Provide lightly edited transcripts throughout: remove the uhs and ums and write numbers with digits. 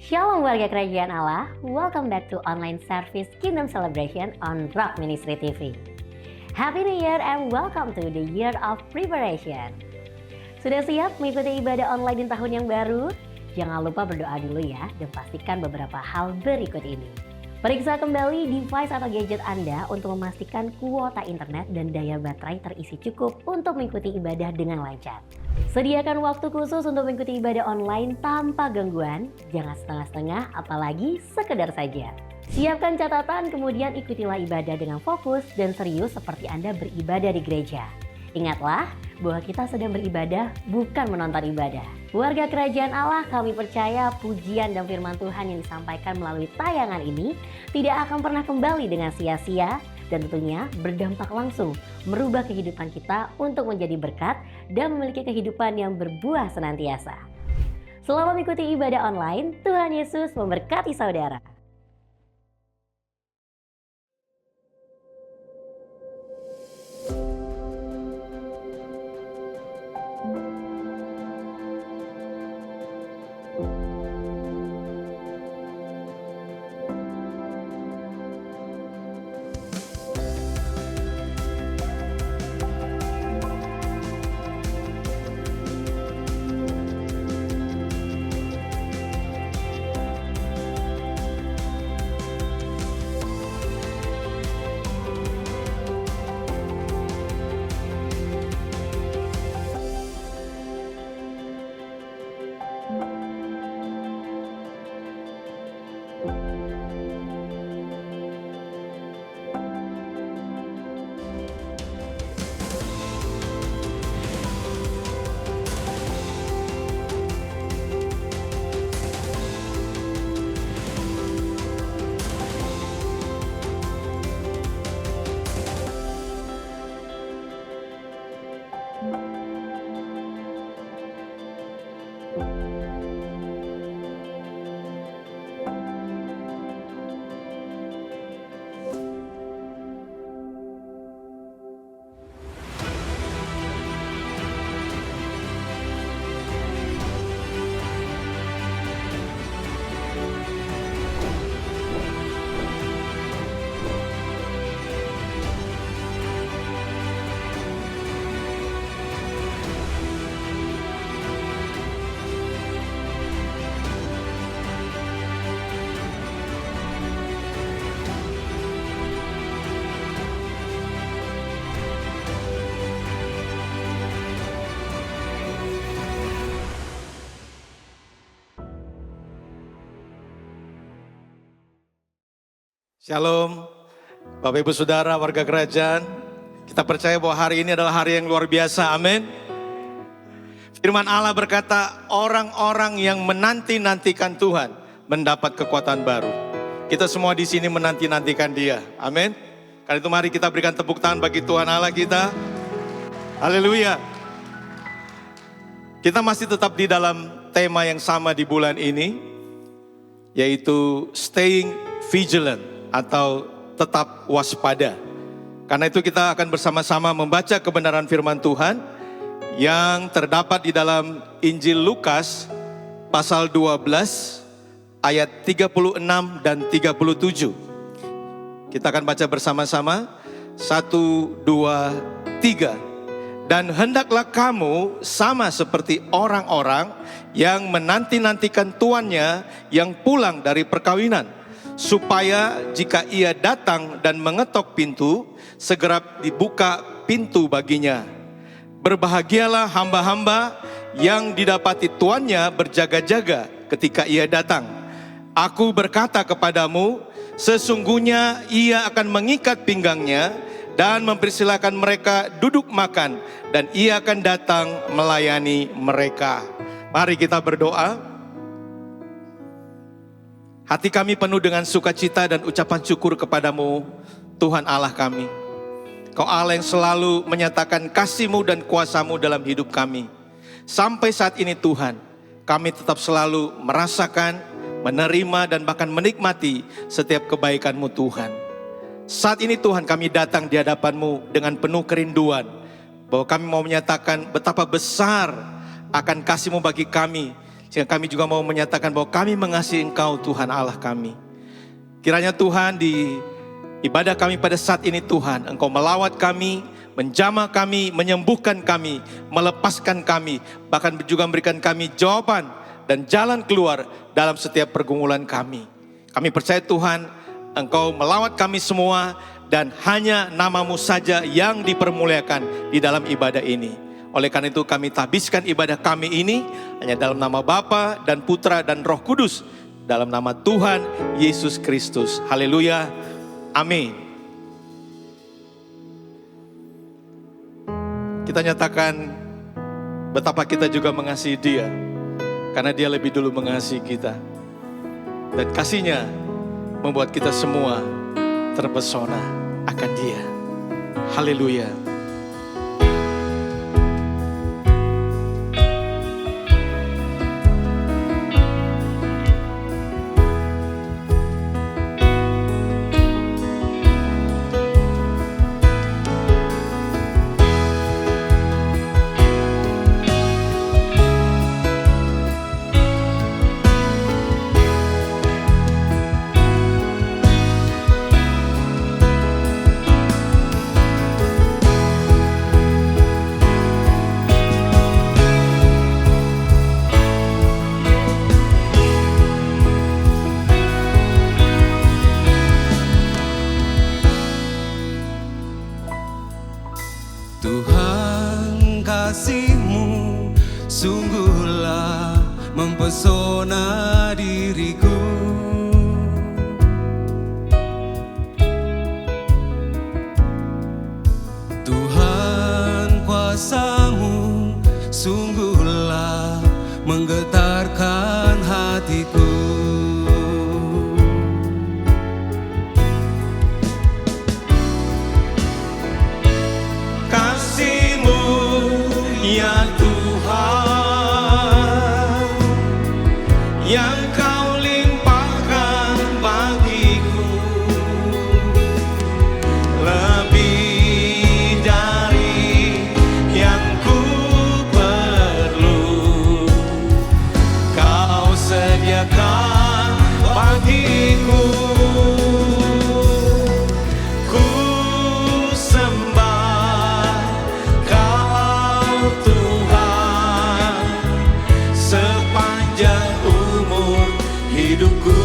Shalom warga kerajaan Allah, welcome back to online service Kingdom Celebration on Rock Ministry TV. Happy New Year and welcome to the Year of Preparation. Sudah siap mengikuti ibadah online di tahun yang baru? Jangan lupa berdoa dulu ya dan pastikan beberapa hal berikut ini. Periksa kembali device atau gadget Anda untuk memastikan kuota internet dan daya baterai terisi cukup untuk mengikuti ibadah dengan lancar. Sediakan waktu khusus untuk mengikuti ibadah online tanpa gangguan, jangan setengah-setengah apalagi sekedar saja. Siapkan catatan kemudian ikutilah ibadah dengan fokus dan serius seperti Anda beribadah di gereja. Ingatlah bahwa kita sedang beribadah bukan menonton ibadah. Warga kerajaan Allah, kami percaya pujian dan firman Tuhan yang disampaikan melalui tayangan ini tidak akan pernah kembali dengan sia-sia dan tentunya berdampak langsung merubah kehidupan kita untuk menjadi berkat dan memiliki kehidupan yang berbuah senantiasa. Selamat mengikuti ibadah online, Tuhan Yesus memberkati saudara. Shalom, Bapak Ibu Saudara, warga kerajaan. Kita percaya bahwa hari ini adalah hari yang luar biasa, amin. Firman Allah berkata, orang-orang yang menanti-nantikan Tuhan mendapat kekuatan baru. Kita semua di sini menanti-nantikan Dia, amin. Karena itu mari kita berikan tepuk tangan bagi Tuhan Allah kita. Haleluya. Kita masih tetap di dalam tema yang sama di bulan ini, yaitu staying vigilant atau tetap waspada. Karena itu kita akan bersama-sama membaca kebenaran firman Tuhan yang terdapat di dalam Injil Lukas pasal 12 ayat 36 dan 37. Kita akan baca bersama-sama. 1, 2, 3. Dan hendaklah kamu sama seperti orang-orang yang menanti-nantikan tuannya yang pulang dari perkawinan, supaya jika ia datang dan mengetok pintu, segera dibuka pintu baginya. Berbahagialah hamba-hamba yang didapati tuannya berjaga-jaga ketika ia datang. Aku berkata kepadamu, sesungguhnya ia akan mengikat pinggangnya dan mempersilahkan mereka duduk makan, dan ia akan datang melayani mereka. Mari kita berdoa. Hati kami penuh dengan sukacita dan ucapan syukur kepadamu, Tuhan Allah kami. Kau Allah yang selalu menyatakan kasih-Mu dan kuasa-Mu dalam hidup kami. Sampai saat ini Tuhan, kami tetap selalu merasakan, menerima dan bahkan menikmati setiap kebaikan-Mu Tuhan. Saat ini Tuhan kami datang di hadapan-Mu dengan penuh kerinduan, bahwa kami mau menyatakan betapa besar akan kasih-Mu bagi kami, kami juga mau menyatakan bahwa kami mengasihi Engkau Tuhan Allah kami. Kiranya Tuhan di ibadah kami pada saat ini Tuhan, Engkau melawat kami, menjamah kami, menyembuhkan kami, melepaskan kami, bahkan juga memberikan kami jawaban dan jalan keluar dalam setiap pergumulan kami. Kami percaya Tuhan, Engkau melawat kami semua dan hanya nama-Mu saja yang dipermuliakan di dalam ibadah ini. Oleh karena itu kami habiskan ibadah kami ini hanya dalam nama Bapa dan Putra dan Roh Kudus, dalam nama Tuhan Yesus Kristus. Haleluya. Amin. Kita nyatakan betapa kita juga mengasihi Dia, karena Dia lebih dulu mengasihi kita. Dan kasih-Nya membuat kita semua terpesona akan Dia. Haleluya. Tuhan, kasih-Mu sungguhlah mempesona diriku. Tuhan, kuasa-Mu sungguhlah menggetarkan hatiku. Ya Tuhan, yang Kau limpahkan bagiku lebih dari yang ku perlu, Kau sediakan bagiku. Ku sembah Kau Tuhan sepanjang umur hidupku,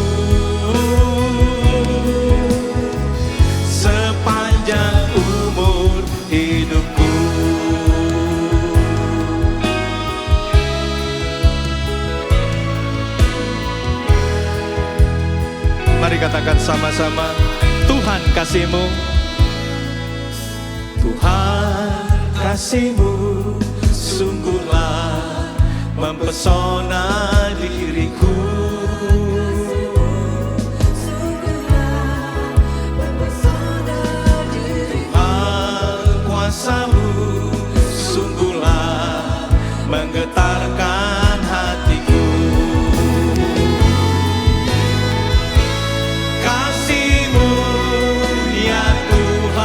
sepanjang umur hidupku. Mari katakan sama-sama, Tuhan kasih-Mu, Tuhan kasih-Mu sungguhlah mempesona diriku. Tuhan, kuasa-Mu sungguhlah menggetarkan hatiku. Kasih-Mu ya Tuhan,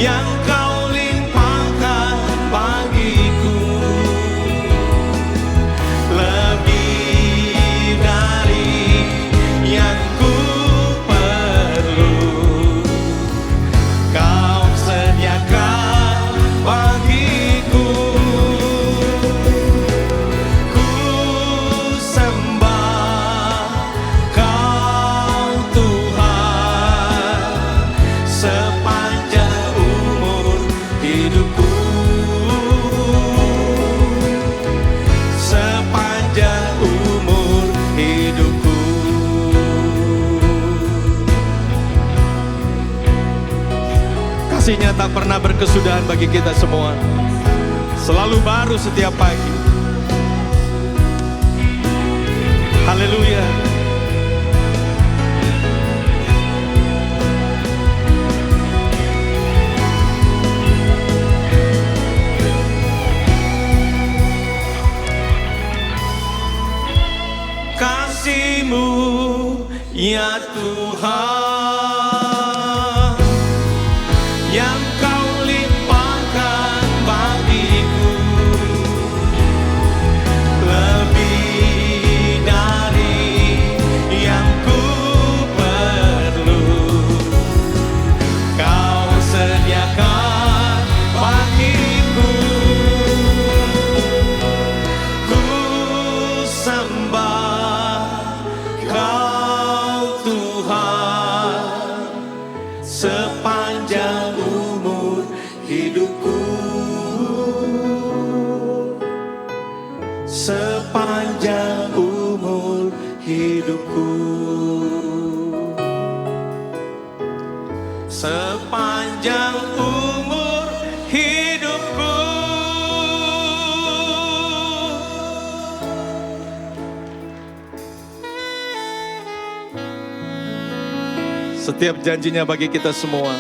yang Kau limpahkan bagiku lebih dari yang ku perlu, Kau sediakan bagiku. Ku sembah Kau Tuhan sepanjang umur hidupku, sepanjang umur hidupku. Kasih-Nya tak pernah berkesudahan bagi kita semua, selalu baru setiap pagi. Haleluya. Kasih-Mu ya Tuhan, yang Kau limpahkan bagiku hidupku, sepanjang umur hidupku, sepanjang umur hidupku. Setiap janjinya bagi kita semua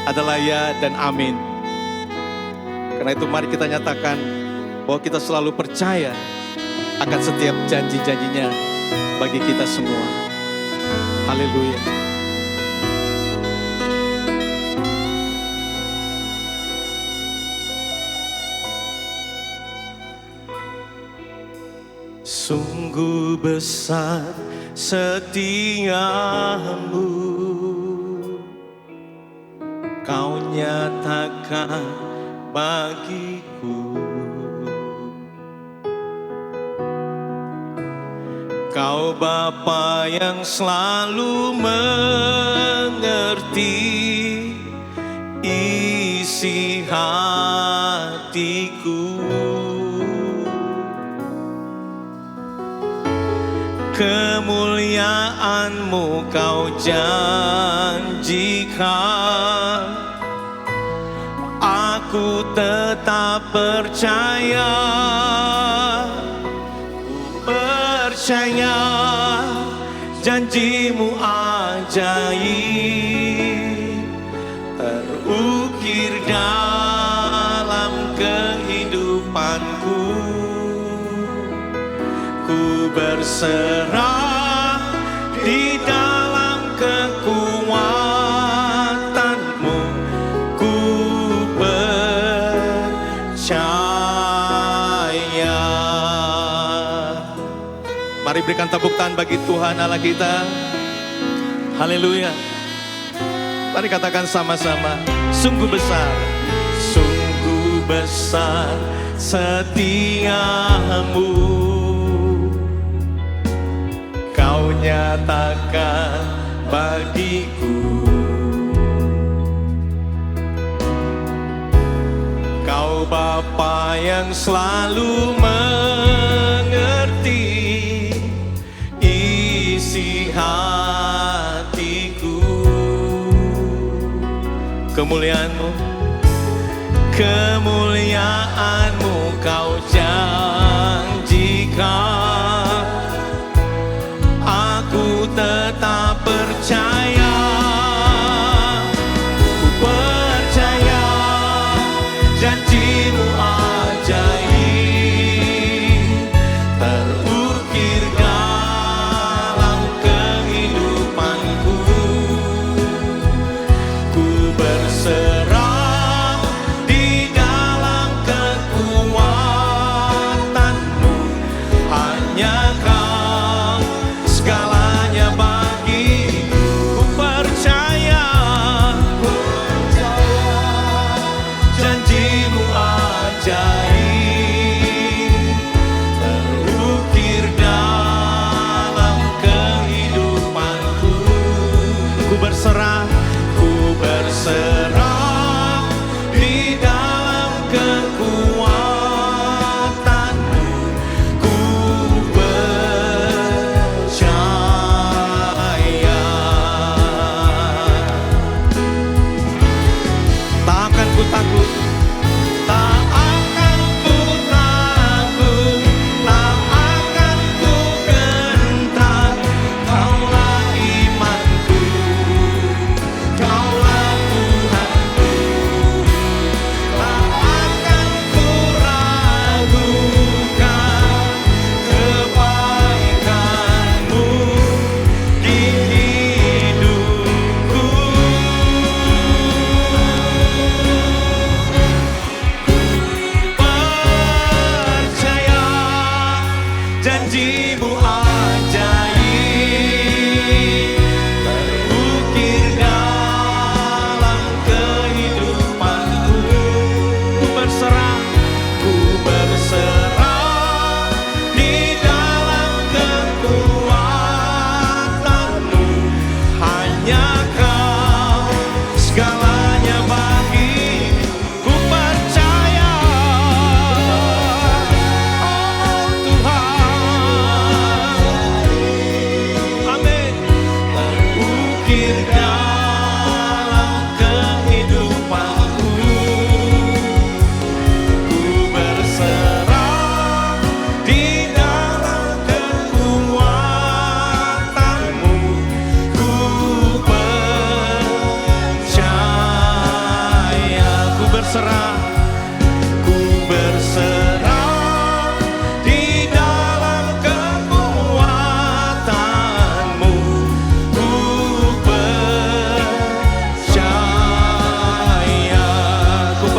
adalah ya dan amin. Karena itu mari kita nyatakan bahwa kita selalu percaya akan setiap janji-janjinya bagi kita semua. Haleluya. Sungguh besar setiamu, Kau nyatakan bagiku. Kau Bapa yang selalu mengerti isi hatiku. Kemuliaan-Mu Kau janjikan, aku tetap percaya, ku percaya janji-Mu ajaib terukir dalam kehidupanku. Ku berserah di dalam kekuatan-Mu, ku percaya. Mari berikan tepuk tangan bagi Tuhan Allah kita. Haleluya. Mari katakan sama-sama, sungguh besar, sungguh besar setiamu, Kau nyatakan bagiku. Kau Bapa yang selalu mengerti isi hatiku. Kemuliaan-Mu, kemuliaan-Mu Kau janjikan, aku tetap percaya, ku percaya janji-Mu ajaib terukir dalam kehidupanku. Ku berserah di dalam kekuatan-Mu, hanya Kau segalanya bagiku. Ku percaya janji-Mu ajaib terukir dalam kehidupanku. Ku berserah di dalam kekuatan-Mu, ku percaya. Tak akan ku takut, tak akan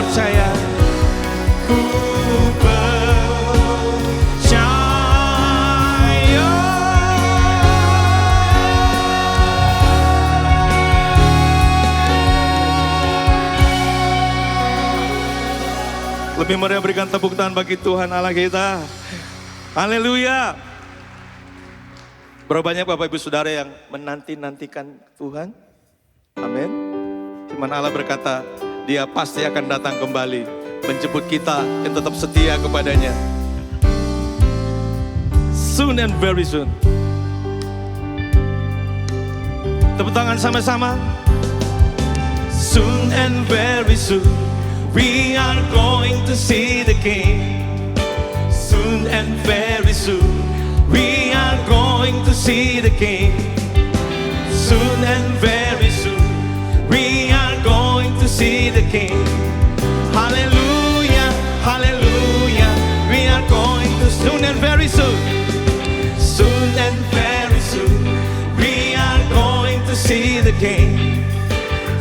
percaya, ku percaya. Lebih meriah berikan tepuk tangan bagi Tuhan Allah kita. Haleluya. Berapa banyak Bapak Ibu Saudara yang menanti-nantikan Tuhan? Amin. Firman Allah berkata, Dia pasti akan datang kembali menjemput kita yang tetap setia kepadanya. Soon and very soon. Tepuk tangan sama-sama. Soon and very soon, we are going to see the King. Soon and very soon, we are going to see the King. Soon and very soon, we are going to see the King. Hallelujah, hallelujah, we are going to soon and very soon. Soon and very soon, we are going to see the King.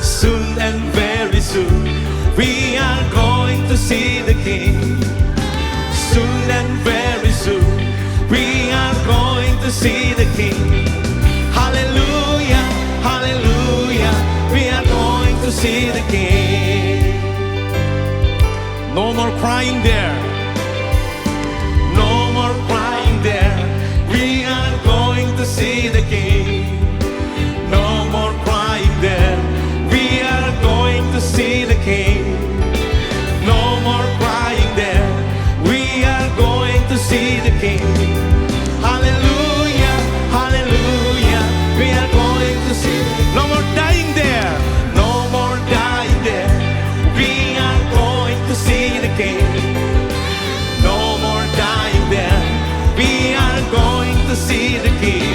Soon and very soon, we are going to see the King. Soon and very soon, we are going to see the King. Hallelujah, hallelujah, we are going to see the King. No more crying there. No more crying there. We are going to see the King. No more crying there. We are going to see the King. No more crying there. We are going to see the King. Hallelujah, hallelujah, we are going to see. No more dying there. No more dying there. We are going to see the King. No more dying there. We are going to see the King.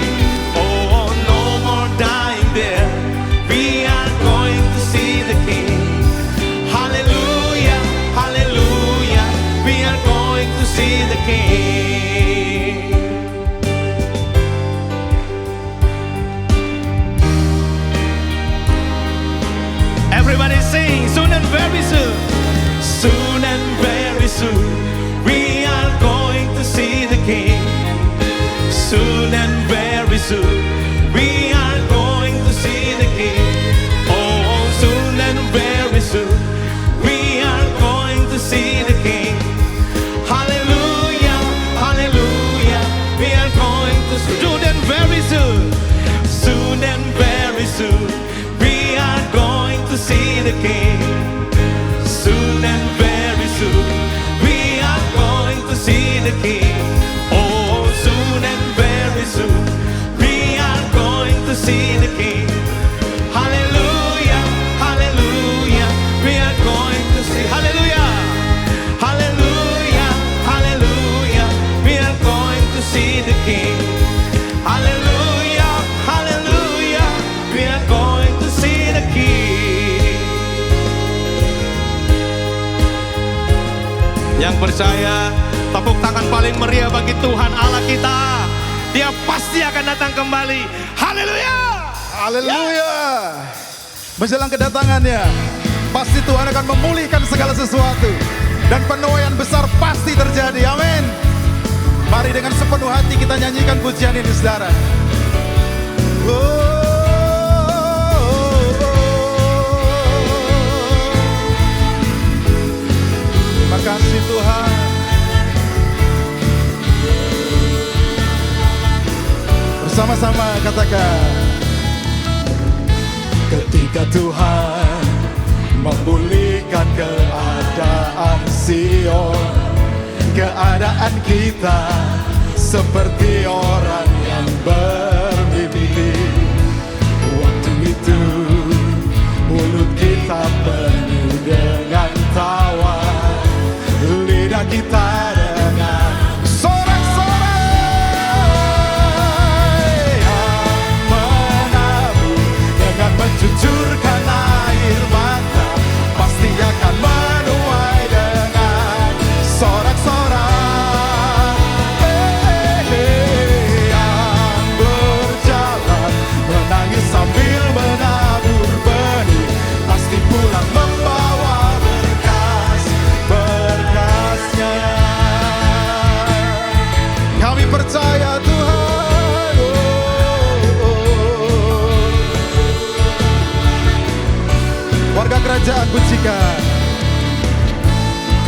Oh, no more dying there. We are going to see the King. Hallelujah, hallelujah, we are going to see the King. Everybody sing, soon and very soon. Soon and very soon, we are going to see the King. Soon and very soon, we are going to see the King. Oh, soon and very soon, we are going to see the King. Hallelujah, hallelujah, we are going to soon and very soon. Soon and very soon, we are going to see the King. Soon and very soon, we are going to see the King. Oh, soon and very soon, we are going to see the King. Hallelujah, hallelujah, we are going to see. Hallelujah, hallelujah, hallelujah, we are going to see the King. Hallelujah, hallelujah, we are going to see the King. Yang percaya, tepuk tangan paling meriah bagi Tuhan Allah kita. Dia pasti akan datang kembali. Haleluya. Haleluya. Menjelang kedatangannya, pasti Tuhan akan memulihkan segala sesuatu. Dan penuaian besar pasti terjadi. Amin. Mari dengan sepenuh hati kita nyanyikan pujian ini, saudara. Terima kasih Tuhan. Bersama-sama katakan. Ketika Tuhan memulihkan keadaan Sion, keadaan kita seperti orang yang bermimpi. Waktu itu mulut kita penuh dengan tawa, lidah kita dengan sorak-sorai yang menabur dengan mencucurkan air mata, pasti akan menuai dengan sorak-sorai yang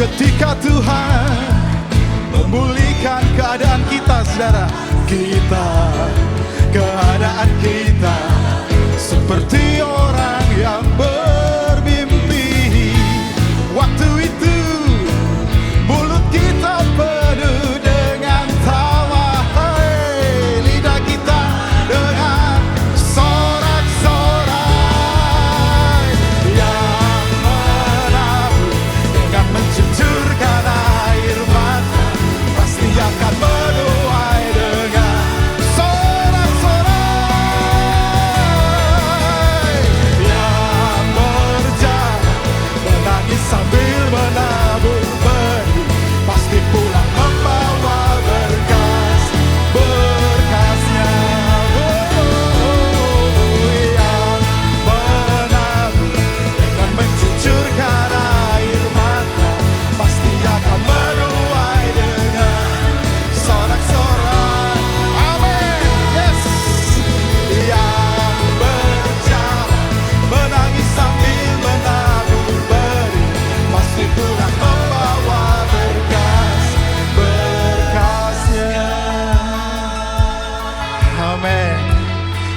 ketika Tuhan memulihkan keadaan kita, saudara. Keadaan kita seperti orang yang bermimpi. Waktu itu mulut kita penuh dengan tawa, lidah kita dengan sorak-sorai. Yang menabur dengan mencucurkan air mata pasti akan menuai dengan sorak-sorai. Yang berjalan menangis sambil menabur benih pasti pulang membawa berkasnya. Yang menabur dengan mencucurkan air mata pasti akan menuai dengan sorak-sorai. Amin. Yes. Yang berjalan menangis sambil menabur benih pasti pulang membawa berkasnya. Amin.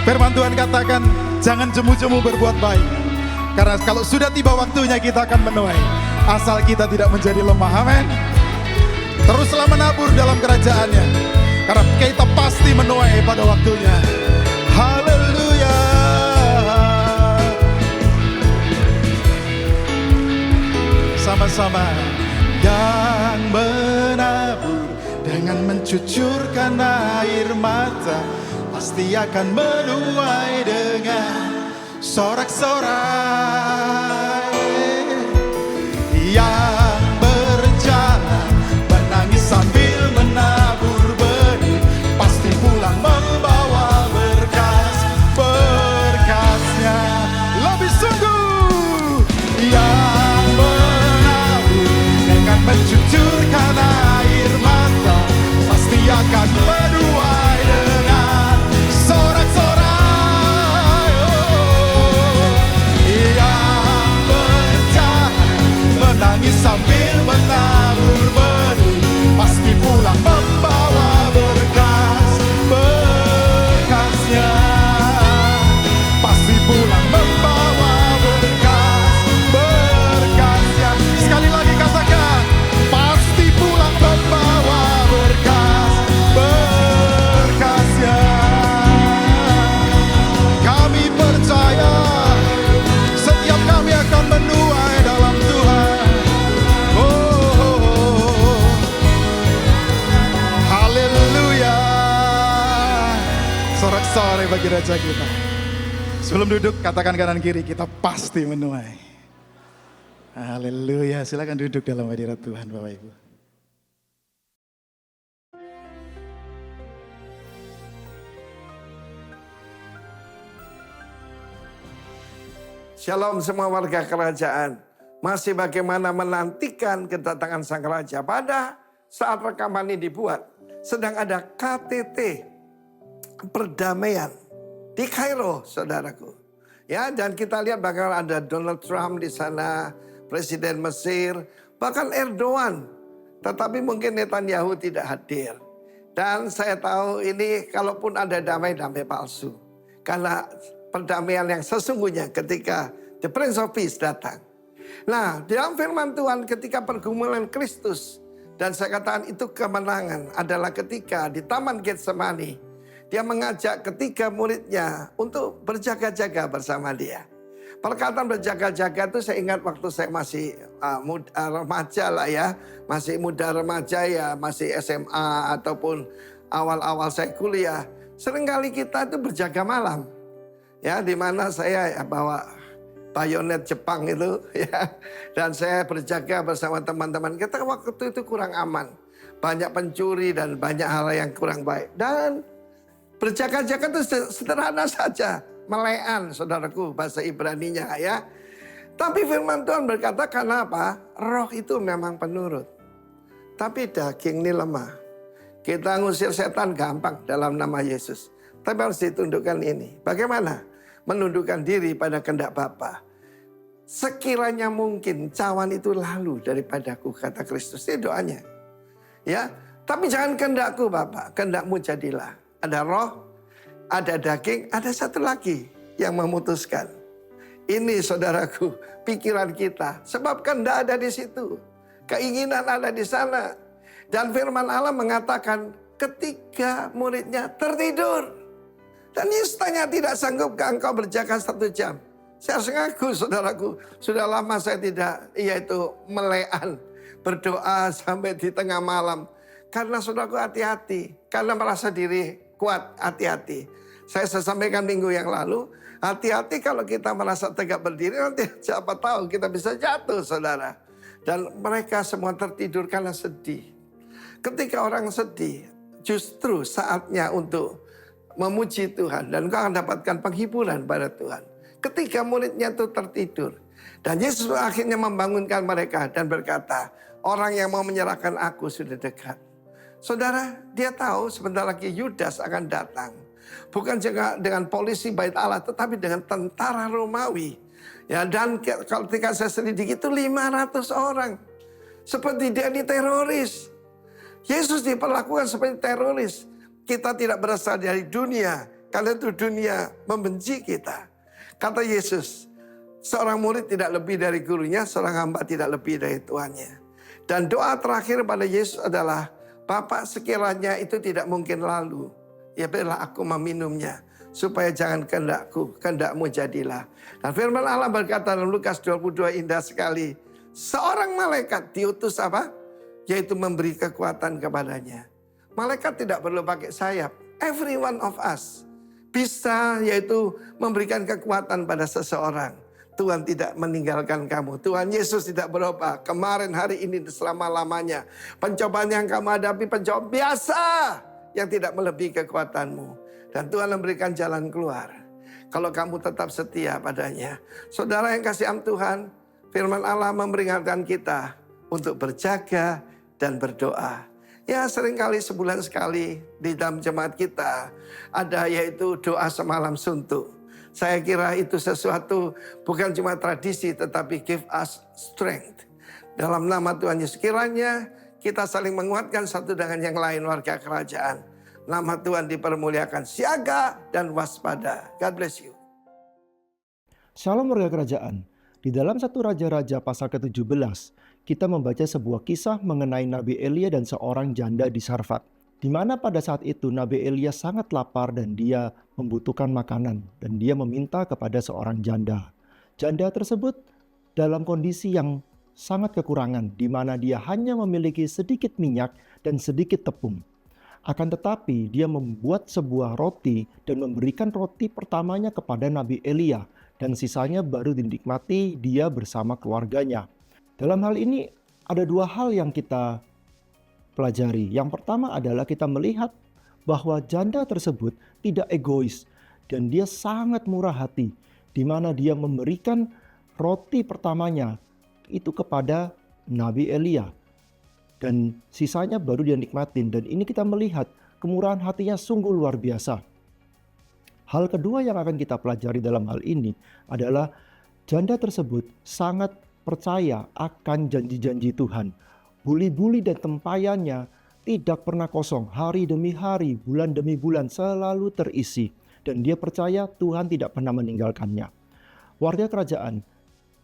Firman Tuhan katakan, jangan jemu-jemu berbuat baik, karena kalau sudah tiba waktunya kita akan menuai, asal kita tidak menjadi lemah. Amin. Teruslah menabur dalam kerajaannya, karena kita pasti menuai pada waktunya. Haleluya. Sama-sama. Yang menabur dengan mencucurkan air mata pasti akan menuai dengan sorak-sorai. Yang berjalan menangis sambil menabur benih pasti pulang membawa berkasnya. Lebih sungguh. Yang menabur dengan mencucurkan air mata pasti akan menuai dengan sorak-sorai. Yang berjalan menangis sambil menabur benih pasti pulang membawa berkasnya. Pasti pulang membawa berkasnya. Sekali lagi katakan, pasti pulang membawa berkasnya. Kami percaya setiap kami akan menuai dalam Tuhan. Haleluya. Sorak-sorai bagi Raja kita. Sebelum duduk, katakan kanan kiri, kita pasti menuai. Haleluya. Silakan duduk dalam hadirat Tuhan, Bapak Ibu. Shalom semua warga kerajaan. Masih bagaimana menantikan kedatangan Sang Raja. Pada saat rekaman ini dibuat, sedang ada KTT perdamaian di Kairo, saudaraku. Ya, dan kita lihat bakal ada Donald Trump di sana, Presiden Mesir, bahkan Erdogan. Tetapi mungkin Netanyahu tidak hadir. Dan saya tahu ini kalaupun ada damai-damai palsu. Karena perdamaian yang sesungguhnya ketika the Prince of Peace datang. Nah, dalam firman Tuhan ketika pergumulan Kristus, dan saya katakan itu kemenangan adalah ketika di Taman Getsemani, dia mengajak ketiga muridnya untuk berjaga-jaga bersama dia. Perkataan berjaga-jaga itu saya ingat waktu saya masih remaja lah ya. Masih muda remaja ya, masih SMA ataupun awal-awal saya kuliah. Seringkali kita itu berjaga malam. Ya, di mana saya bawa bayonet Jepang itu ya. Dan saya berjaga bersama teman-teman. Kita waktu itu kurang aman. Banyak pencuri dan banyak hal yang kurang baik. Dan berjaga-jaga itu sederhana saja. Melean, saudaraku, bahasa Ibraninya ya. Tapi firman Tuhan berkata, kenapa? Roh itu memang penurut. Tapi daging ini lemah. Kita ngusir setan gampang dalam nama Yesus. Tapi harus ditundukkan ini. Bagaimana? Menundukkan diri pada kehendak Bapa. sekiranya mungkin cawan itu lalu daripadaku, kata Kristus. Itu doanya. Ya, tapi jangan kehendakku Bapak, kehendakmu jadilah. Ada roh, ada daging, ada satu lagi yang memutuskan. Ini saudaraku, pikiran kita. Sebab kehendak ada di situ. Keinginan ada di sana. Dan firman Allah mengatakan ketika muridnya tertidur. Dan Yesus tanya, tidak sanggupkah engkau berjaga 1 jam? Saya harus ngaku saudaraku, sudah lama saya tidak melean, berdoa sampai di tengah malam. Karena saudaraku hati-hati, karena merasa diri kuat, hati-hati. Saya sampaikan minggu yang lalu, hati-hati kalau kita merasa tegak berdiri, nanti siapa tahu kita bisa jatuh saudara. Dan mereka semua tertidur karena sedih. Ketika orang sedih, justru saatnya untuk memuji Tuhan. Dan kau akan dapatkan penghiburan pada Tuhan. Ketika muridnya itu tertidur. Dan Yesus akhirnya membangunkan mereka dan berkata, orang yang mau menyerahkan aku sudah dekat. Saudara, dia tahu sebentar lagi Yudas akan datang. Bukan juga dengan polisi bait Allah, tetapi dengan tentara Romawi. Ya, dan ketika saya selidiki itu 500 orang. Seperti dia ini teroris. Yesus diperlakukan seperti teroris. Kita tidak berasal dari dunia, karena itu dunia membenci kita. Kata Yesus, seorang murid tidak lebih dari gurunya, seorang hamba tidak lebih dari tuannya. Dan doa terakhir pada Yesus adalah, Bapak sekiranya itu tidak mungkin lalu, ya biarlah aku meminumnya, supaya jangan kehendakku, kehendakmu jadilah. Dan firman Allah berkata dalam Lukas 22 indah sekali, seorang malaikat diutus apa? Yaitu memberi kekuatan kepadanya. Malaikat tidak perlu pakai sayap. Every one of us bisa yaitu memberikan kekuatan pada seseorang. Tuhan tidak meninggalkan kamu. Tuhan Yesus tidak berubah. Kemarin, hari ini, selama-lamanya. Pencobaan yang kamu hadapi pencobaan biasa. Yang tidak melebihi kekuatanmu. Dan Tuhan memberikan jalan keluar. Kalau kamu tetap setia padanya. Saudara yang kasih Tuhan, firman Allah memperingatkan kita untuk berjaga dan berdoa. Ya seringkali sebulan sekali di dalam jemaat kita ada yaitu doa semalam suntuk. Saya kira itu sesuatu bukan cuma tradisi tetapi give us strength. Dalam nama Tuhan Yesus kiranya kita saling menguatkan satu dengan yang lain warga kerajaan. Nama Tuhan dipermuliakan, siaga dan waspada. God bless you. Shalom warga kerajaan. Di dalam 1 Raja-Raja pasal ke-17, kita membaca sebuah kisah mengenai Nabi Elia dan seorang janda di Sarfat. Di mana pada saat itu Nabi Elia sangat lapar dan dia membutuhkan makanan. Dan dia meminta kepada seorang janda. Janda tersebut dalam kondisi yang sangat kekurangan, di mana dia hanya memiliki sedikit minyak dan sedikit tepung. Akan tetapi dia membuat sebuah roti dan memberikan roti pertamanya kepada Nabi Elia. Dan sisanya baru dinikmati dia bersama keluarganya. Dalam hal ini ada dua hal yang kita pelajari. Yang pertama adalah kita melihat bahwa janda tersebut tidak egois. Dan dia sangat murah hati. Di mana dia memberikan roti pertamanya itu kepada Nabi Elia. Dan sisanya baru dia nikmatin. Dan ini kita melihat kemurahan hatinya sungguh luar biasa. Hal kedua yang akan kita pelajari dalam hal ini adalah janda tersebut sangat percaya akan janji-janji Tuhan. Buli-buli dan tempayannya tidak pernah kosong. Hari demi hari, bulan demi bulan selalu terisi. Dan dia percaya Tuhan tidak pernah meninggalkannya. Warga kerajaan,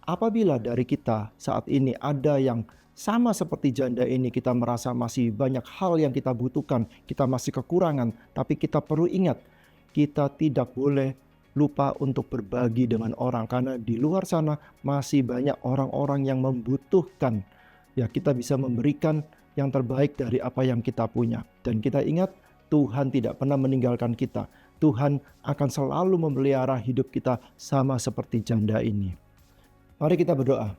apabila dari kita saat ini ada yang sama seperti janda ini, kita merasa masih banyak hal yang kita butuhkan, kita masih kekurangan, tapi kita perlu ingat, kita tidak boleh lupa untuk berbagi dengan orang. Karena di luar sana masih banyak orang-orang yang membutuhkan. Ya, kita bisa memberikan yang terbaik dari apa yang kita punya. Dan kita ingat, Tuhan tidak pernah meninggalkan kita. Tuhan akan selalu memelihara hidup kita sama seperti janda ini. Mari kita berdoa.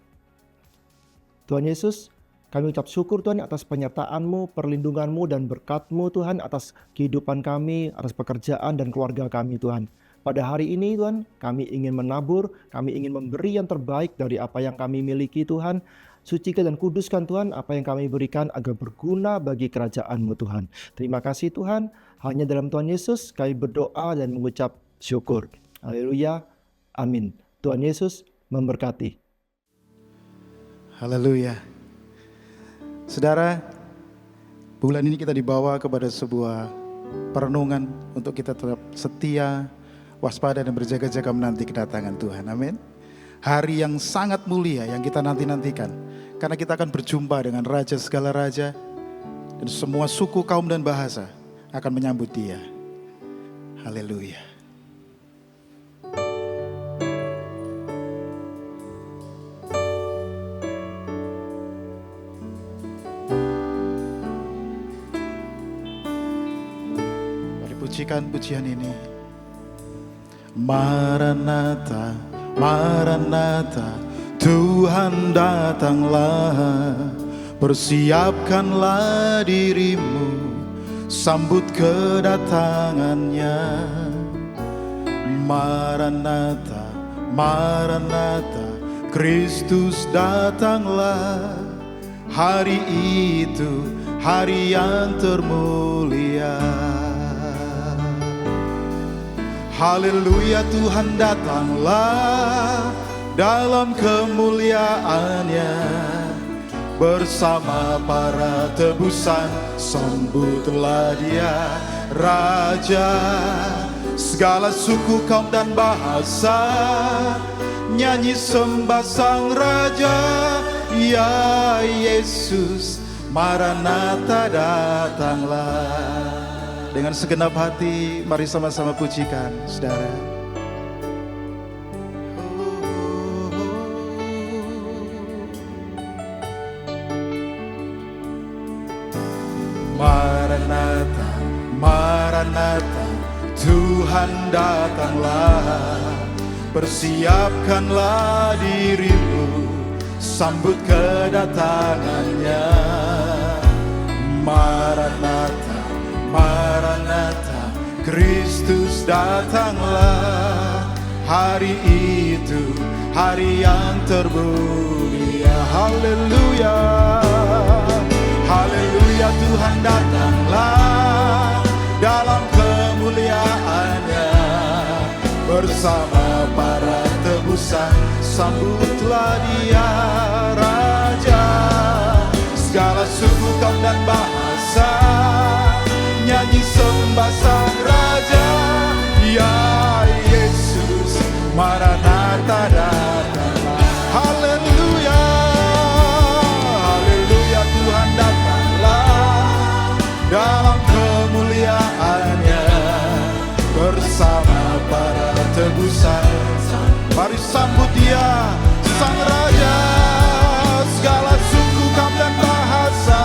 Tuhan Yesus, kami ucap syukur Tuhan atas penyertaan-Mu, perlindungan-Mu dan berkat-Mu Tuhan atas kehidupan kami, atas pekerjaan dan keluarga kami Tuhan. Pada hari ini Tuhan, kami ingin menabur, kami ingin memberi yang terbaik dari apa yang kami miliki Tuhan. Sucikan dan kuduskan Tuhan apa yang kami berikan agar berguna bagi kerajaan-Mu Tuhan. Terima kasih Tuhan, hanya dalam Tuhan Yesus kami berdoa dan mengucap syukur. Haleluya, amin. Tuhan Yesus memberkati. Haleluya. Saudara, bulan ini kita dibawa kepada sebuah perenungan untuk kita tetap setia, waspada dan berjaga-jaga menanti kedatangan Tuhan. Amin. Hari yang sangat mulia yang kita nanti-nantikan. Karena kita akan berjumpa dengan Raja segala Raja. Dan semua suku, kaum dan bahasa akan menyambut Dia. Haleluya. Mari pujikan pujian ini. Maranatha, Maranatha, Tuhan datanglah. Persiapkanlah dirimu, sambut kedatangannya. Maranatha, Maranatha, Kristus datanglah. Hari itu, hari yang termulia. Haleluya, Tuhan datanglah dalam kemuliaannya. Bersama para tebusan sambutlah Dia, Raja segala suku, kaum dan bahasa. Nyanyi sembah Sang Raja, ya Yesus, Maranatha datanglah. Dengan segenap hati mari sama-sama pujikan, saudara. Maranatha, Maranatha, Tuhan datanglah. Persiapkanlah dirimu, sambut kedatangannya. Maranatha, Maranatha, Kristus datanglah. Hari itu, hari yang termulia. Haleluya, haleluya, Tuhan datanglah dalam kemuliaannya. Bersama para tebusan sambutlah Dia, Raja segala suku, kaum dan bahasa. Nyanyi sembah Sang Raja, ya Yesus, Maranatha datanglah. Haleluya, haleluya, Tuhan datanglah dalam kemuliaannya. Bersama para tebusan, mari sambut Dia, Sang Raja segala suku, kaum dan bahasa.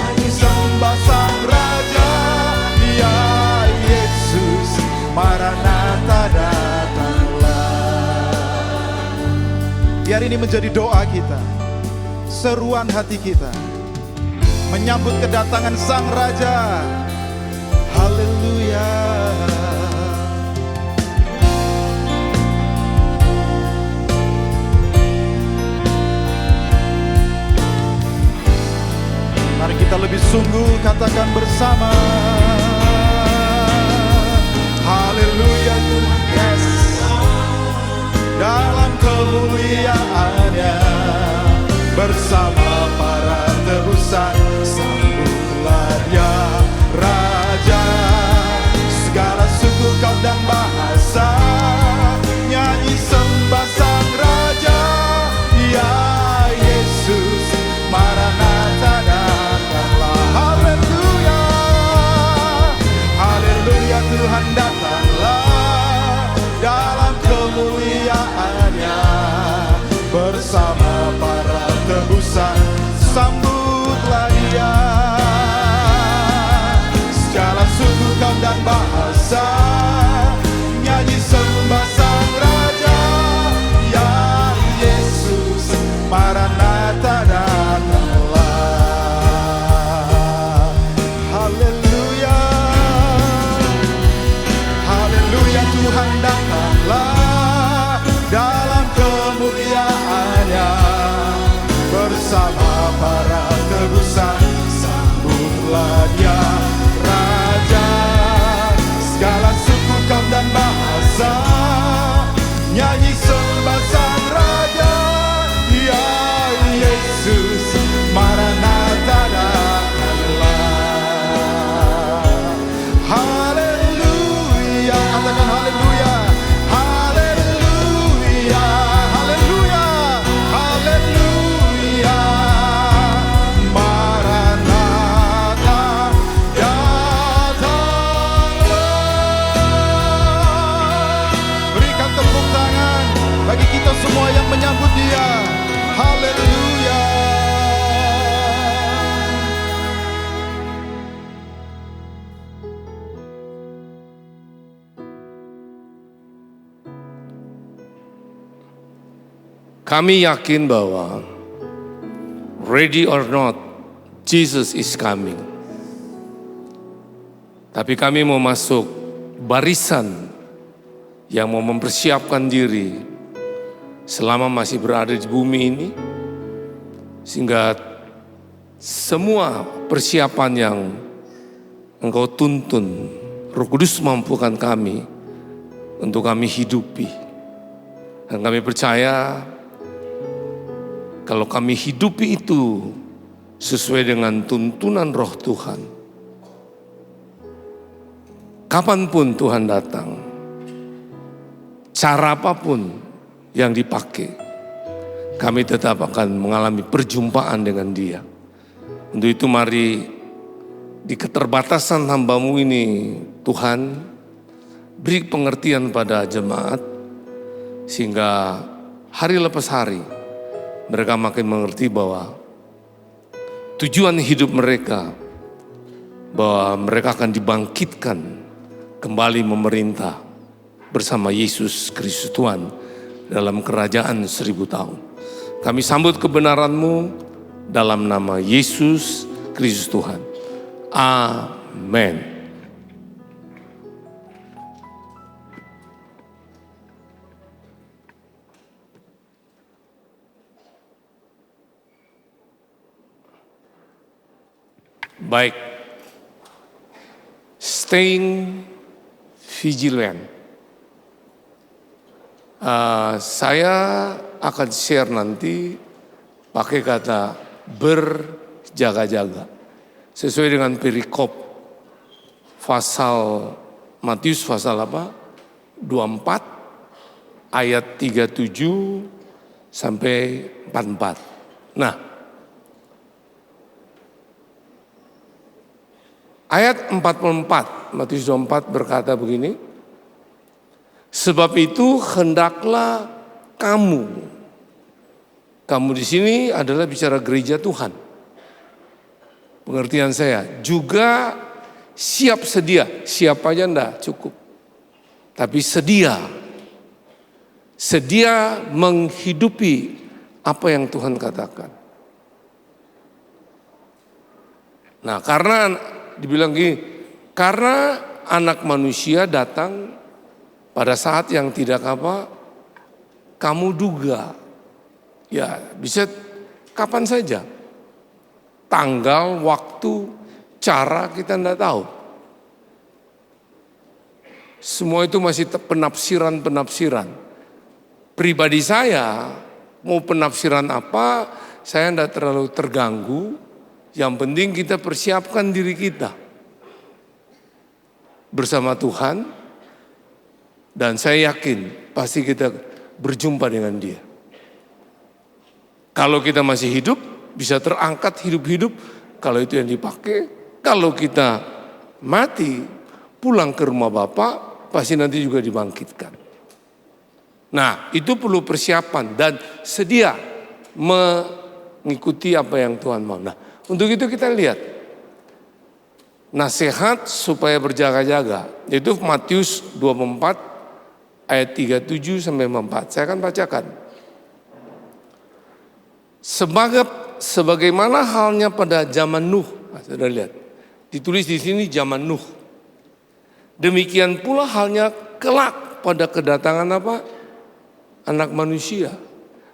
Nyanyi sembah Sang Raja, ya Yesus, Maranatha datanglah. Biar ini menjadi doa kita, seruan hati kita, menyambut kedatangan Sang Raja. Haleluya. Mari kita lebih sungguh katakan bersama. Haleluya, Tuhan, yes. Dalam kemuliaannya, bersama para tebusan sambutlah Dia, Raja segala suku, kaum dan bahasa. Nyanyi sembah Sang Raja, ya Yesus, Maranatha datanglah. Haleluya, haleluya, Tuhan datanglah dalam kemuliaannya. Bersama para tebusan sambutlah Dia, segala suku, kaum dan bahasa. Nyanyi sembah Sang Raja, ya Yesus, Maranatha datanglah. Haleluya, haleluya, Tuhan datanglah dalam kemuliaannya. Bersama para tebusan sambutlah Dia, Raja segala suku, kaum dan bahasa. Nyanyi sembah Sang Raja, ya Kami yakin bahwa ready or not, Jesus is coming. Tapi kami mau masuk barisan yang mau mempersiapkan diri selama masih berada di bumi ini, sehingga semua persiapan yang Engkau tuntun, Roh Kudus mampukan kami untuk kami hidupi. Dan kami percaya kalau kami hidupi itu sesuai dengan tuntunan Roh Tuhan, kapanpun Tuhan datang, cara apapun yang dipakai, kami tetap akan mengalami perjumpaan dengan Dia. Untuk itu mari di keterbatasan hamba-Mu ini, Tuhan, beri pengertian pada jemaat, sehingga hari lepas hari mereka makin mengerti bahwa tujuan hidup mereka, bahwa mereka akan dibangkitkan kembali memerintah bersama Yesus Kristus Tuhan dalam kerajaan 1000 tahun. Kami sambut kebenaran-Mu dalam nama Yesus Kristus Tuhan. Amin. Baik, staying vigilant. Saya akan share nanti pakai kata berjaga-jaga. Sesuai dengan perikop pasal Matius pasal 24 ayat 37 sampai 44. Nah, ayat 44, Matius 24 berkata begini, sebab itu hendaklah kamu di sini adalah bicara gereja Tuhan. Pengertian saya, juga siap sedia, siap aja enggak cukup. Tapi sedia menghidupi apa yang Tuhan katakan. Nah, karena dibilang gini, karena anak manusia datang pada saat yang tidak kamu duga. Ya, bisa kapan saja. Tanggal, waktu, cara kita tidak tahu. Semua itu masih penafsiran. Pribadi saya, mau penafsiran apa, saya tidak terlalu terganggu. Yang penting kita persiapkan diri kita bersama Tuhan, dan saya yakin pasti kita berjumpa dengan Dia. Kalau kita masih hidup, bisa terangkat hidup-hidup, kalau itu yang dipakai. Kalau kita mati, pulang ke rumah Bapa, pasti nanti juga dibangkitkan. Nah, itu perlu persiapan dan sedia mengikuti apa yang Tuhan mau. Nah, untuk itu kita lihat nasihat supaya berjaga-jaga. Itu Matius 24 ayat 37 sampai 44. Saya akan bacakan. Sebagaimana halnya pada zaman Nuh. Nah, sudah lihat. Ditulis di sini zaman Nuh. Demikian pula halnya kelak pada kedatangan anak manusia.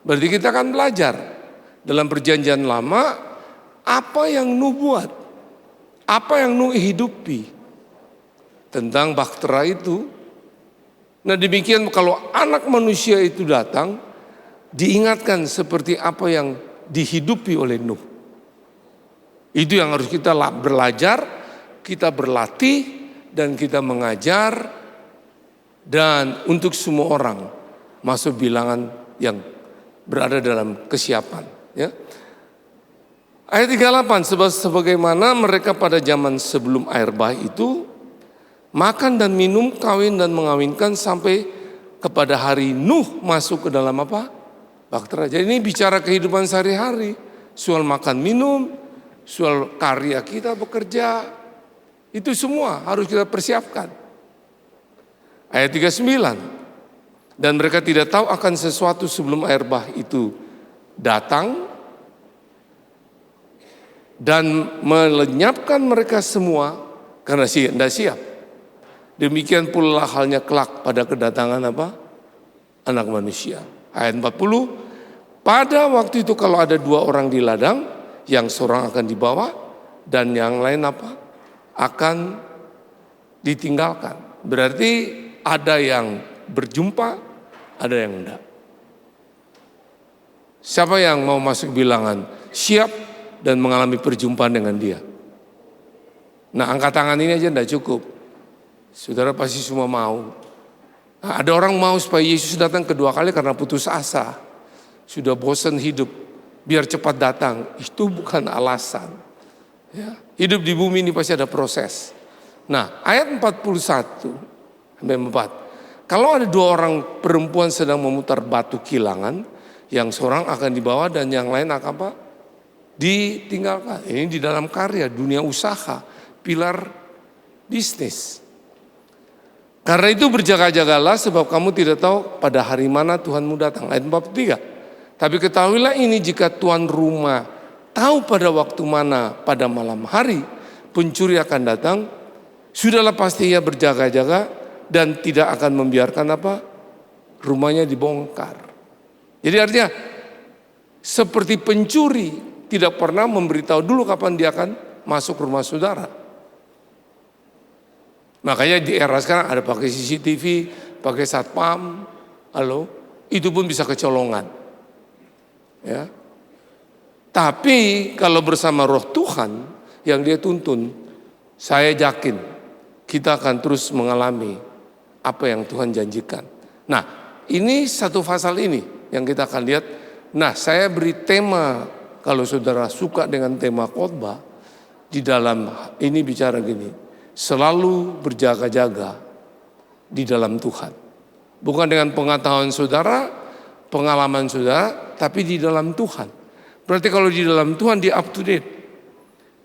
Berarti kita akan belajar dalam perjanjian lama apa yang Nuh buat, apa yang Nuh hidupi tentang bahtera itu. Nah, demikian kalau anak manusia itu datang, diingatkan seperti apa yang dihidupi oleh Nuh. Itu yang harus kita belajar, kita berlatih, dan kita mengajar, dan untuk semua orang masuk bilangan yang berada dalam kesiapan. Ya. Ayat 38, sebagaimana mereka pada zaman sebelum air bah itu, makan dan minum, kawin dan mengawinkan sampai kepada hari Nuh masuk ke dalam bahtera. Jadi ini bicara kehidupan sehari-hari, soal makan minum, soal karya kita bekerja, itu semua harus kita persiapkan. Ayat 39, Dan mereka tidak tahu akan sesuatu sebelum air bah itu datang dan melenyapkan mereka semua karena tidak siap. Demikian pula halnya kelak pada kedatangan apa? Anak manusia. Ayat 40, pada waktu itu kalau ada 2 orang di ladang, yang seorang akan dibawa dan yang lain apa? Akan ditinggalkan. Berarti ada yang berjumpa, ada yang enggak. Siapa yang mau masuk bilangan siap dan mengalami perjumpaan dengan dia? Nah, angkat tangan ini aja enggak cukup. Saudara pasti semua mau. Nah, ada orang mau supaya Yesus datang kedua kali karena putus asa. Sudah bosan hidup, biar cepat datang. Itu bukan alasan. Ya, hidup di bumi ini pasti ada proses. Nah, ayat 41 sampai 4. Kalau ada 2 orang perempuan sedang memutar batu kilangan, yang seorang akan dibawa dan yang lain akan apa? Ditinggalkan. Ini di dalam karya, dunia usaha, pilar bisnis. Karena itu berjaga-jagalah sebab kamu tidak tahu pada hari mana Tuhanmu datang. Ayat 43. Tapi ketahuilah ini, jika tuan rumah tahu pada waktu mana pada malam hari pencuri akan datang, sudahlah pasti ia berjaga-jaga dan tidak akan membiarkan apa? Rumahnya dibongkar. Jadi artinya seperti pencuri tidak pernah memberitahu dulu kapan dia akan masuk rumah saudara. Makanya di era sekarang ada pakai CCTV, pakai satpam, itu pun bisa kecolongan. Ya. Tapi kalau bersama Roh Tuhan yang Dia tuntun, saya yakin kita akan terus mengalami apa yang Tuhan janjikan. Nah, ini satu pasal ini yang kita akan lihat. Nah, saya beri tema, kalau saudara suka dengan tema khotbah, di dalam ini bicara gini, selalu berjaga-jaga di dalam Tuhan. Bukan dengan pengetahuan saudara, pengalaman saudara, tapi di dalam Tuhan. Berarti kalau di dalam Tuhan dia up to date.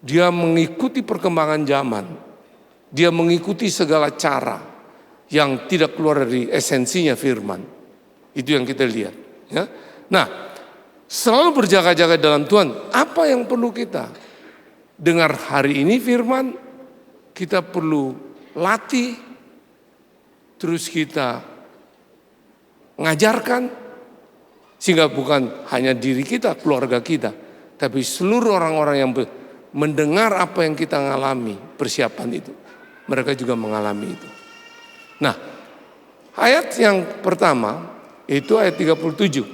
Dia mengikuti perkembangan zaman. Dia mengikuti segala cara yang tidak keluar dari esensinya firman. Itu yang kita lihat. Ya. Nah, selalu berjaga-jaga dalam Tuhan. Apa yang perlu kita dengar hari ini firman? Kita perlu latih, terus kita ngajarkan, sehingga bukan hanya diri kita, keluarga kita, tapi seluruh orang-orang yang mendengar apa yang kita alami, persiapan itu, mereka juga mengalami itu. Nah, ayat yang pertama itu ayat 37.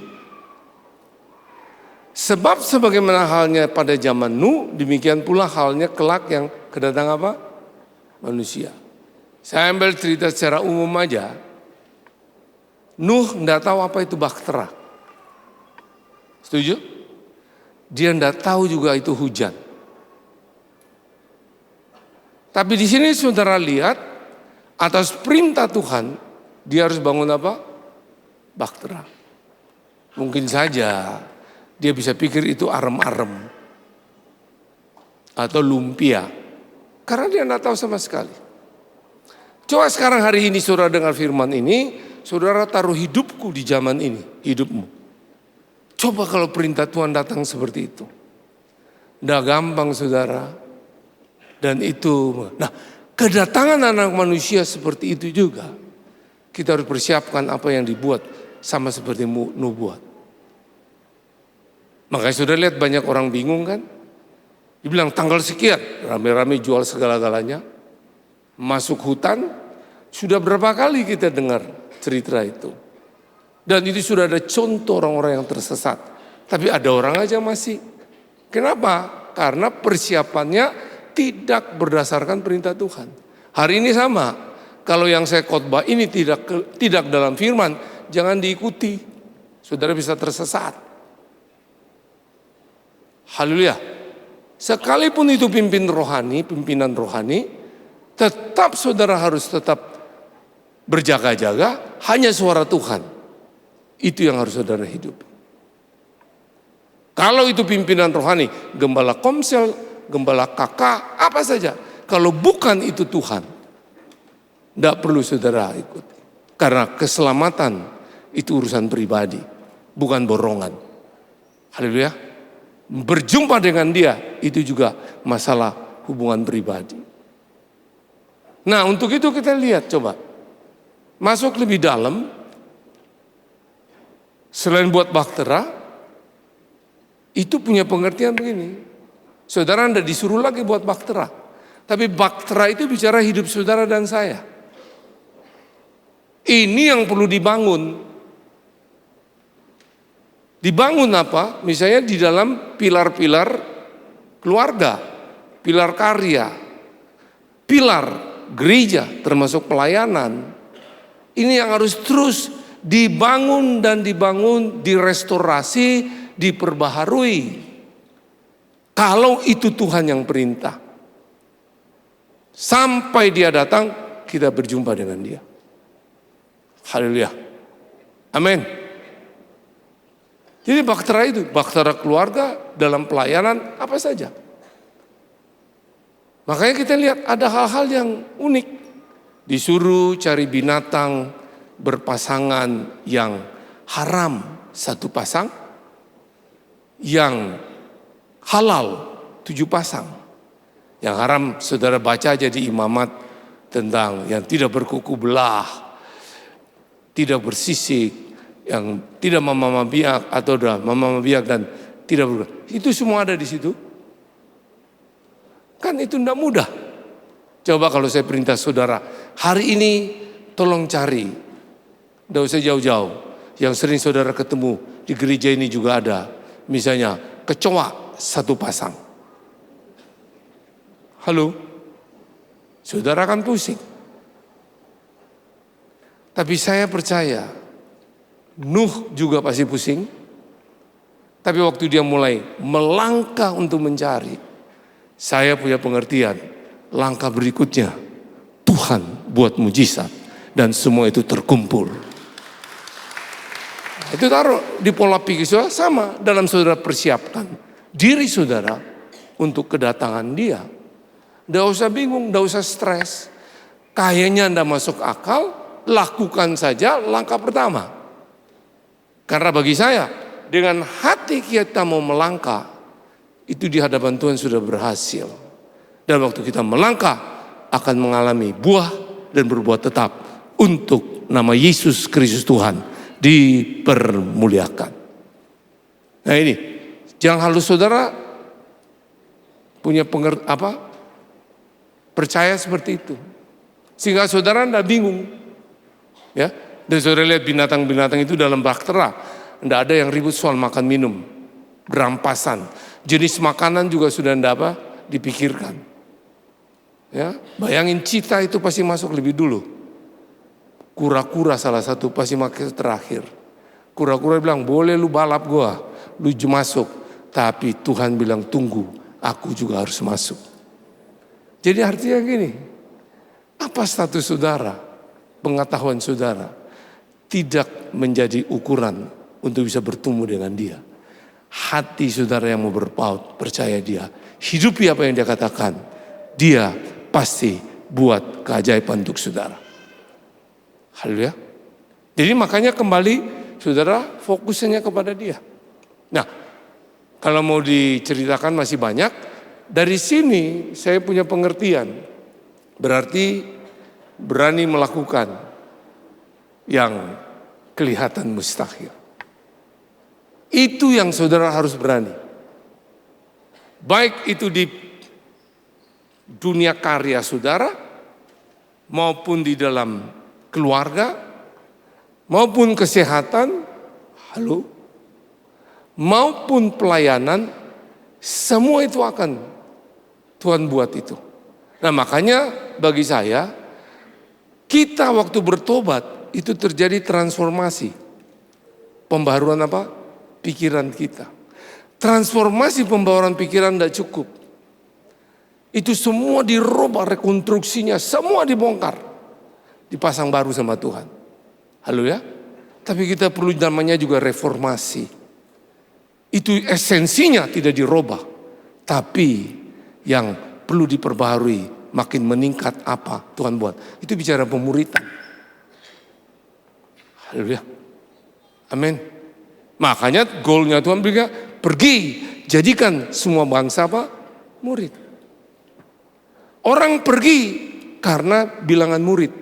Sebab sebagaimana halnya pada zaman Nuh, demikian pula halnya kelak yang kedatangan apa? Manusia. Saya ambil cerita secara umum aja. Nuh enggak tahu apa itu bahtera. Setuju? Dia enggak tahu juga itu hujan. Tapi di sini saudara lihat, atas perintah Tuhan, dia harus bangun apa? Bahtera. Mungkin saja dia bisa pikir itu arem-arem atau lumpia. Karena dia tidak tahu sama sekali. Coba sekarang hari ini saudara dengar firman ini, saudara taruh hidupku di zaman ini, hidupmu. Coba kalau perintah Tuhan datang seperti itu. Tidak gampang saudara. Dan itu, nah kedatangan anak manusia seperti itu juga. Kita harus persiapkan apa yang dibuat sama seperti Nuh buat. Makanya sudah lihat banyak orang bingung kan. Dibilang tanggal sekian, rame-rame jual segala-galanya. Masuk hutan, sudah berapa kali kita dengar cerita itu. Dan itu sudah ada contoh orang-orang yang tersesat. Tapi ada orang aja masih. Kenapa? Karena persiapannya tidak berdasarkan perintah Tuhan. Hari ini sama. Kalau yang saya khotbah ini tidak dalam firman, jangan diikuti. Saudara bisa tersesat. Haleluya. Sekalipun itu pimpinan rohani, tetap saudara harus tetap berjaga-jaga, hanya suara Tuhan. Itu yang harus saudara hidup. Kalau itu pimpinan rohani, gembala komsel, gembala kakak, apa saja. Kalau bukan itu Tuhan, tidak perlu saudara ikuti. Karena keselamatan itu urusan pribadi, bukan borongan. Haleluya. Berjumpa dengan dia itu juga masalah hubungan pribadi. Nah, untuk itu kita lihat coba. Masuk lebih dalam. Selain buat baktera, itu punya pengertian begini. Saudara tidak disuruh lagi buat baktera. Tapi baktera itu bicara hidup saudara dan saya. Ini yang perlu dibangun. Dibangun apa? Misalnya di dalam pilar-pilar keluarga, pilar karya, pilar gereja termasuk pelayanan. Ini yang harus terus dibangun dan dibangun, direstorasi, diperbaharui. Kalau itu Tuhan yang perintah. Sampai dia datang, kita berjumpa dengan dia. Haleluya. Amin. Jadi baktera itu, baktera keluarga dalam pelayanan apa saja. Makanya kita lihat ada hal-hal yang unik. Disuruh cari binatang berpasangan yang haram satu pasang, yang halal 7 pasang. Yang haram saudara baca aja di imamat tentang yang tidak berkuku belah, tidak bersisik, yang tidak mamam biak atau udah mamam biak dan tidak berkuku. Itu semua ada di situ. Kan itu tidak mudah. Coba kalau saya perintah saudara, hari ini tolong cari, tidak usah jauh-jauh, yang sering saudara ketemu di gereja ini juga ada. Misalnya kecoa 1 pasang. Halo, saudara kan pusing. Tapi saya percaya, Nuh juga pasti pusing. Tapi waktu dia mulai melangkah untuk mencari, saya punya pengertian, langkah berikutnya, Tuhan buat mujizat. Dan semua itu terkumpul. Itu taruh di pola pikir saudara sama dalam saudara persiapkan diri saudara untuk kedatangan dia. Tidak usah bingung, tidak usah stres. Kayaknya tidak masuk akal, lakukan saja langkah pertama. Karena bagi saya, dengan hati kita mau melangkah, itu di hadapan Tuhan sudah berhasil. Dan waktu kita melangkah, akan mengalami buah dan berbuah tetap untuk nama Yesus Kristus Tuhan dipermuliakan. Nah ini, jangan halus saudara punya percaya seperti itu. Sehingga saudara tidak bingung. Ya, dan saudara lihat binatang-binatang itu dalam baktera, tidak ada yang ribut soal makan minum, berampasan. Jenis makanan juga sudah tidak dipikirkan. Ya, bayangin cita itu pasti masuk lebih dulu. Kura-kura salah satu pasti masuk terakhir. Kura-kura bilang, boleh lu balap gua, lu masuk. Tapi Tuhan bilang, tunggu, aku juga harus masuk. Jadi artinya gini, apa status saudara, pengetahuan saudara, tidak menjadi ukuran untuk bisa bertemu dengan dia. Hati saudara yang mau berpaut, percaya dia, hidupi apa yang dia katakan, dia pasti buat keajaiban untuk saudara. Haleluya. Jadi makanya kembali saudara fokusnya kepada dia. Nah, kalau mau diceritakan masih banyak. Dari sini saya punya pengertian. Berarti berani melakukan yang kelihatan mustahil. Itu yang saudara harus berani. Baik itu di dunia karya saudara, maupun di dalam keluarga, maupun kesehatan, maupun pelayanan, semua itu akan Tuhan buat itu. Nah makanya bagi saya, kita waktu bertobat itu terjadi transformasi. Pembaharuan apa? Pikiran kita. Transformasi pembaharuan pikiran tidak cukup. Itu semua dirubah, rekonstruksinya, semua dibongkar. Dipasang baru sama Tuhan. Haleluya. Tapi kita perlu namanya juga reformasi. Itu esensinya tidak dirubah. Tapi yang perlu diperbaharui, makin meningkat apa Tuhan buat. Itu bicara pemuritan. Haleluya. Amin. Makanya goalnya Tuhan bilang, pergi jadikan semua bangsa apa? Murid. Orang pergi karena bilangan murid.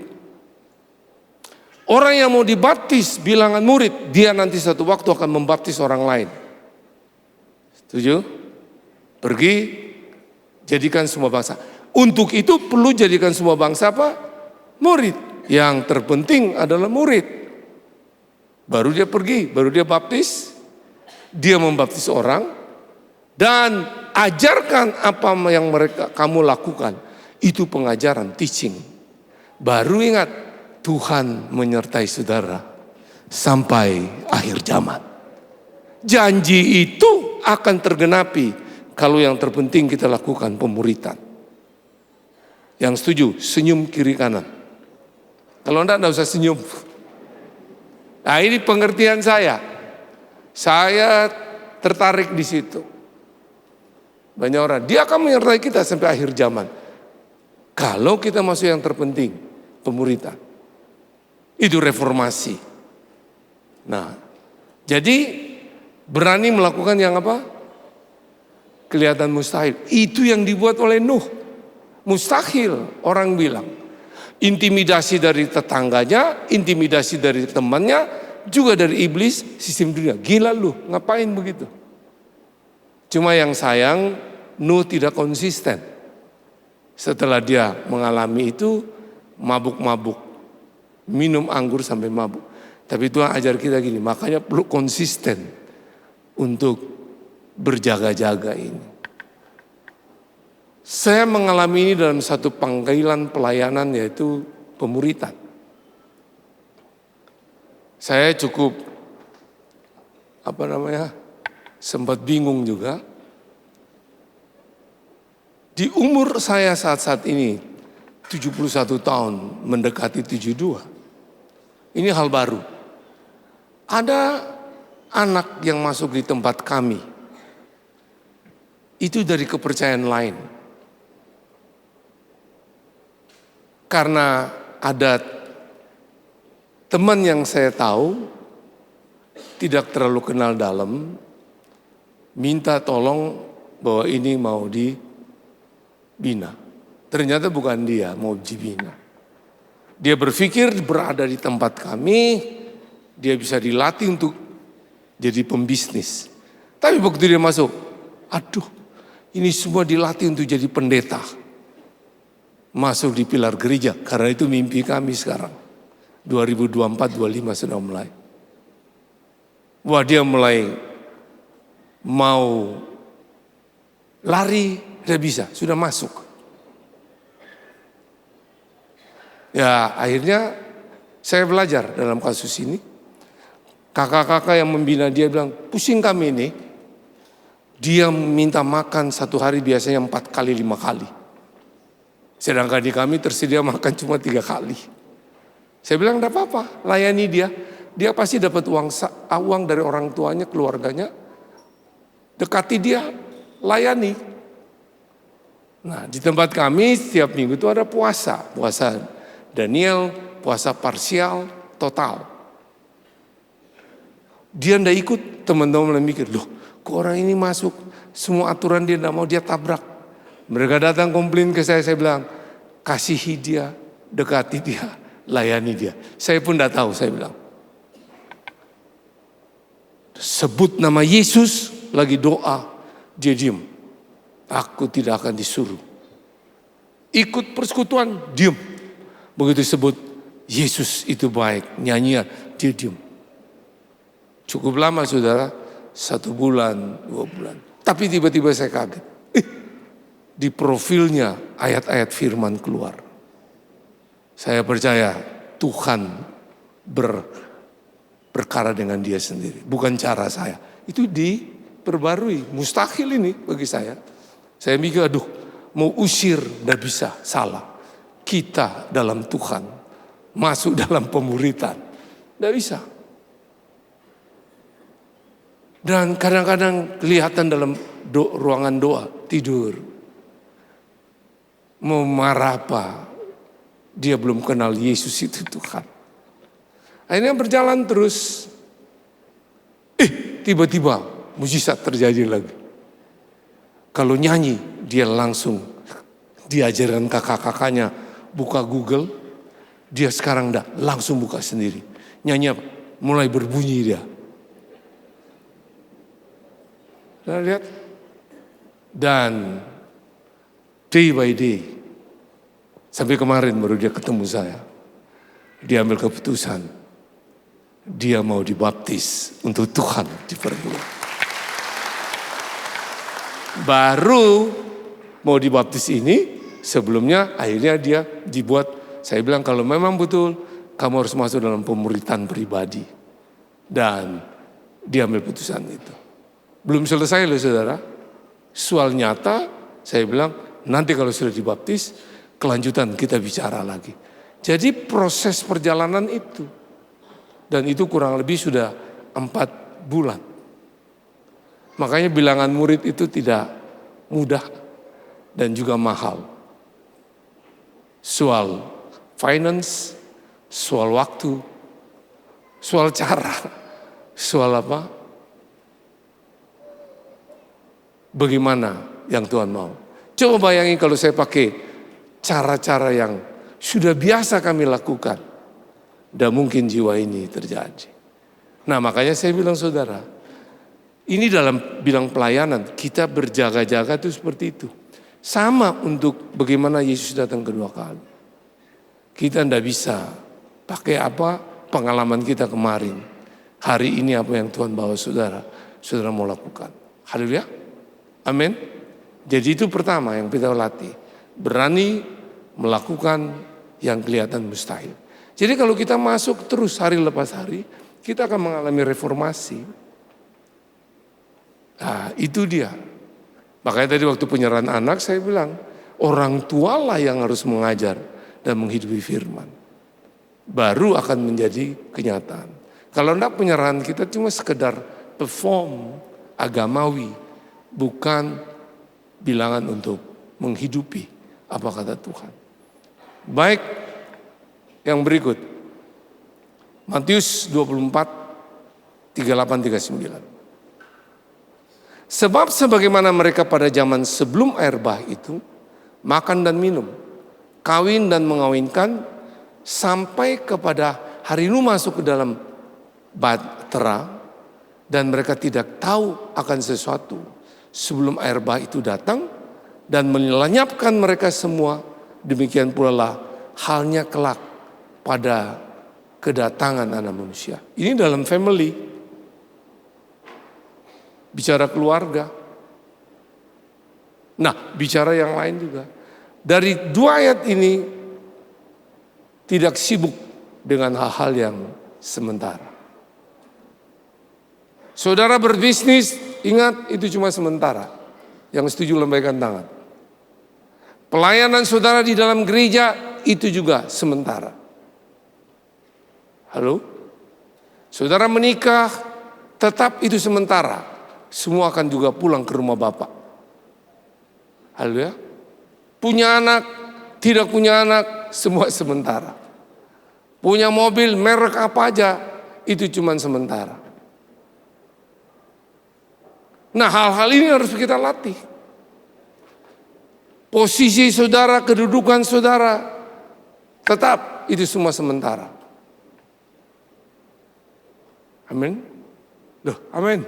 Orang yang mau dibaptis bilangan murid, dia nanti satu waktu akan membaptis orang lain. Setuju? Pergi, jadikan semua bangsa. Untuk itu perlu jadikan semua bangsa apa? Murid. Yang terpenting adalah murid. Baru dia pergi, baru dia baptis. Dia membaptis orang. Dan ajarkan apa yang kamu lakukan. Itu pengajaran, teaching. Baru ingat, Tuhan menyertai saudara sampai akhir zaman. Janji itu akan tergenapi kalau yang terpenting kita lakukan pemuritan. Yang setuju, senyum kiri kanan. Kalau enggak usah senyum. Nah, ini pengertian saya. Saya tertarik di situ. Banyak orang, dia akan menyertai kita sampai akhir zaman. Kalau kita masuk yang terpenting, pemuritan. Itu reformasi. Nah, jadi berani melakukan yang apa? Kelihatan mustahil. Itu yang dibuat oleh Nuh. Mustahil, orang bilang. Intimidasi dari tetangganya, intimidasi dari temannya, juga dari iblis, sistem dunia. Gila lu, ngapain begitu? Cuma yang sayang, Nuh tidak konsisten. Setelah dia mengalami itu, mabuk-mabuk. Minum anggur sampai mabuk. Tapi Tuhan ajar kita gini, makanya perlu konsisten untuk berjaga-jaga ini. Saya mengalami ini dalam satu panggilan pelayanan, yaitu pemuritan. Saya cukup sempat bingung juga. Di umur saya saat ini 71 tahun mendekati 72. Ini hal baru. Ada anak yang masuk di tempat kami. Itu dari kepercayaan lain. Karena ada teman yang saya tahu tidak terlalu kenal dalam, minta tolong bahwa ini mau dibina. Ternyata bukan dia mau dibina. Dia berpikir berada di tempat kami, dia bisa dilatih untuk jadi pembisnis. Tapi begitu dia masuk, aduh, ini semua dilatih untuk jadi pendeta. Masuk di pilar gereja, karena itu mimpi kami sekarang. 2024-25 sudah mulai. Wah, dia mulai mau lari, tidak bisa, sudah masuk. Ya, akhirnya saya belajar dalam kasus ini. Kakak-kakak yang membina dia bilang, pusing kami ini. Dia minta makan satu hari biasanya 4 kali, 5 kali. Sedangkan di kami tersedia makan cuma 3 kali. Saya bilang, enggak apa-apa, layani dia. Dia pasti dapat uang dari orang tuanya, keluarganya. Dekati dia, layani. Nah, di tempat kami setiap minggu itu ada puasa. Puasa Daniel, puasa parsial, total. Dia ndak ikut, teman-teman mikir, loh kok orang ini masuk, semua aturan dia ndak mau, dia tabrak. Mereka datang komplain ke saya bilang, kasihi dia, dekati dia, layani dia. Saya pun ndak tahu, saya bilang. Sebut nama Yesus, lagi doa, dia diem. Aku tidak akan disuruh. Ikut persekutuan, diem. Begitu sebut Yesus itu baik, nyanyian, dia diem. Cukup lama saudara, 1 bulan, 2 bulan. Tapi tiba-tiba saya kaget. Di profilnya ayat-ayat firman keluar. Saya percaya Tuhan berperkara dengan dia sendiri. Bukan cara saya. Itu diperbarui. Mustahil ini bagi saya. Saya mikir, aduh mau usir, tidak bisa, salah. Kita dalam Tuhan, masuk dalam pemuritan, tidak bisa. Dan kadang-kadang kelihatan dalam ruangan doa, tidur. Mau marah apa? Dia belum kenal Yesus itu Tuhan. Akhirnya berjalan terus. Tiba-tiba mujizat terjadi lagi. Kalau nyanyi, dia langsung diajarkan kakak-kakaknya buka Google, dia sekarang langsung buka sendiri. Nyanyi apa? Mulai berbunyi dia. Nah, lihat. Dan day by day, sampai kemarin baru dia ketemu saya. Dia ambil keputusan, dia mau dibaptis untuk Tuhan dipermuliakan. Baru mau dibaptis ini, sebelumnya akhirnya dia dibuat, saya bilang kalau memang betul, kamu harus masuk dalam pemuritan pribadi. Dan dia ambil putusan itu. Belum selesai loh saudara. Soal nyata, saya bilang nanti kalau sudah dibaptis, kelanjutan kita bicara lagi. Jadi proses perjalanan itu. Dan itu kurang lebih sudah 4 bulan. Makanya bilangan murid itu tidak mudah dan juga mahal. Soal finance, soal waktu, soal cara, soal apa? Bagaimana yang Tuhan mau. Coba bayangin kalau saya pakai cara-cara yang sudah biasa kami lakukan. Dan mungkin jiwa ini terjadi. Nah makanya saya bilang saudara, ini dalam bidang pelayanan, kita berjaga-jaga itu seperti itu. Sama untuk bagaimana Yesus datang kedua kali. Kita tidak bisa pakai apa pengalaman kita kemarin. Hari ini apa yang Tuhan bawa saudara mau lakukan. Haleluya. Amin. Jadi itu pertama yang kita latih. Berani melakukan yang kelihatan mustahil. Jadi kalau kita masuk terus hari lepas hari, kita akan mengalami reformasi. Nah itu dia. Makanya tadi waktu penyerahan anak saya bilang, orang tualah yang harus mengajar dan menghidupi firman. Baru akan menjadi kenyataan. Kalau enggak penyerahan kita cuma sekedar perform agamawi. Bukan bilangan untuk menghidupi apa kata Tuhan. Baik, yang berikut. Matius 24, 38-39. Sebab sebagaimana mereka pada zaman sebelum air bah itu, makan dan minum, kawin dan mengawinkan, sampai kepada hari Nuh masuk ke dalam bahtera, dan mereka tidak tahu akan sesuatu. Sebelum air bah itu datang dan melenyapkan mereka semua, demikian pula lah halnya kelak pada kedatangan anak manusia. Ini dalam family, bicara keluarga. Nah, bicara yang lain juga. Dari 2 ayat ini tidak sibuk dengan hal-hal yang sementara. Saudara berbisnis, ingat itu cuma sementara. Yang setuju lambaikan tangan. Pelayanan saudara di dalam gereja itu juga sementara. Halo? Saudara menikah, tetap itu sementara. Semua akan juga pulang ke rumah Bapak. Halo ya? Punya anak, tidak punya anak, semua sementara. Punya mobil, merek apa aja, itu cuma sementara. Nah hal-hal ini harus kita latih. Posisi saudara, kedudukan saudara, tetap itu semua sementara. Amin. Amin.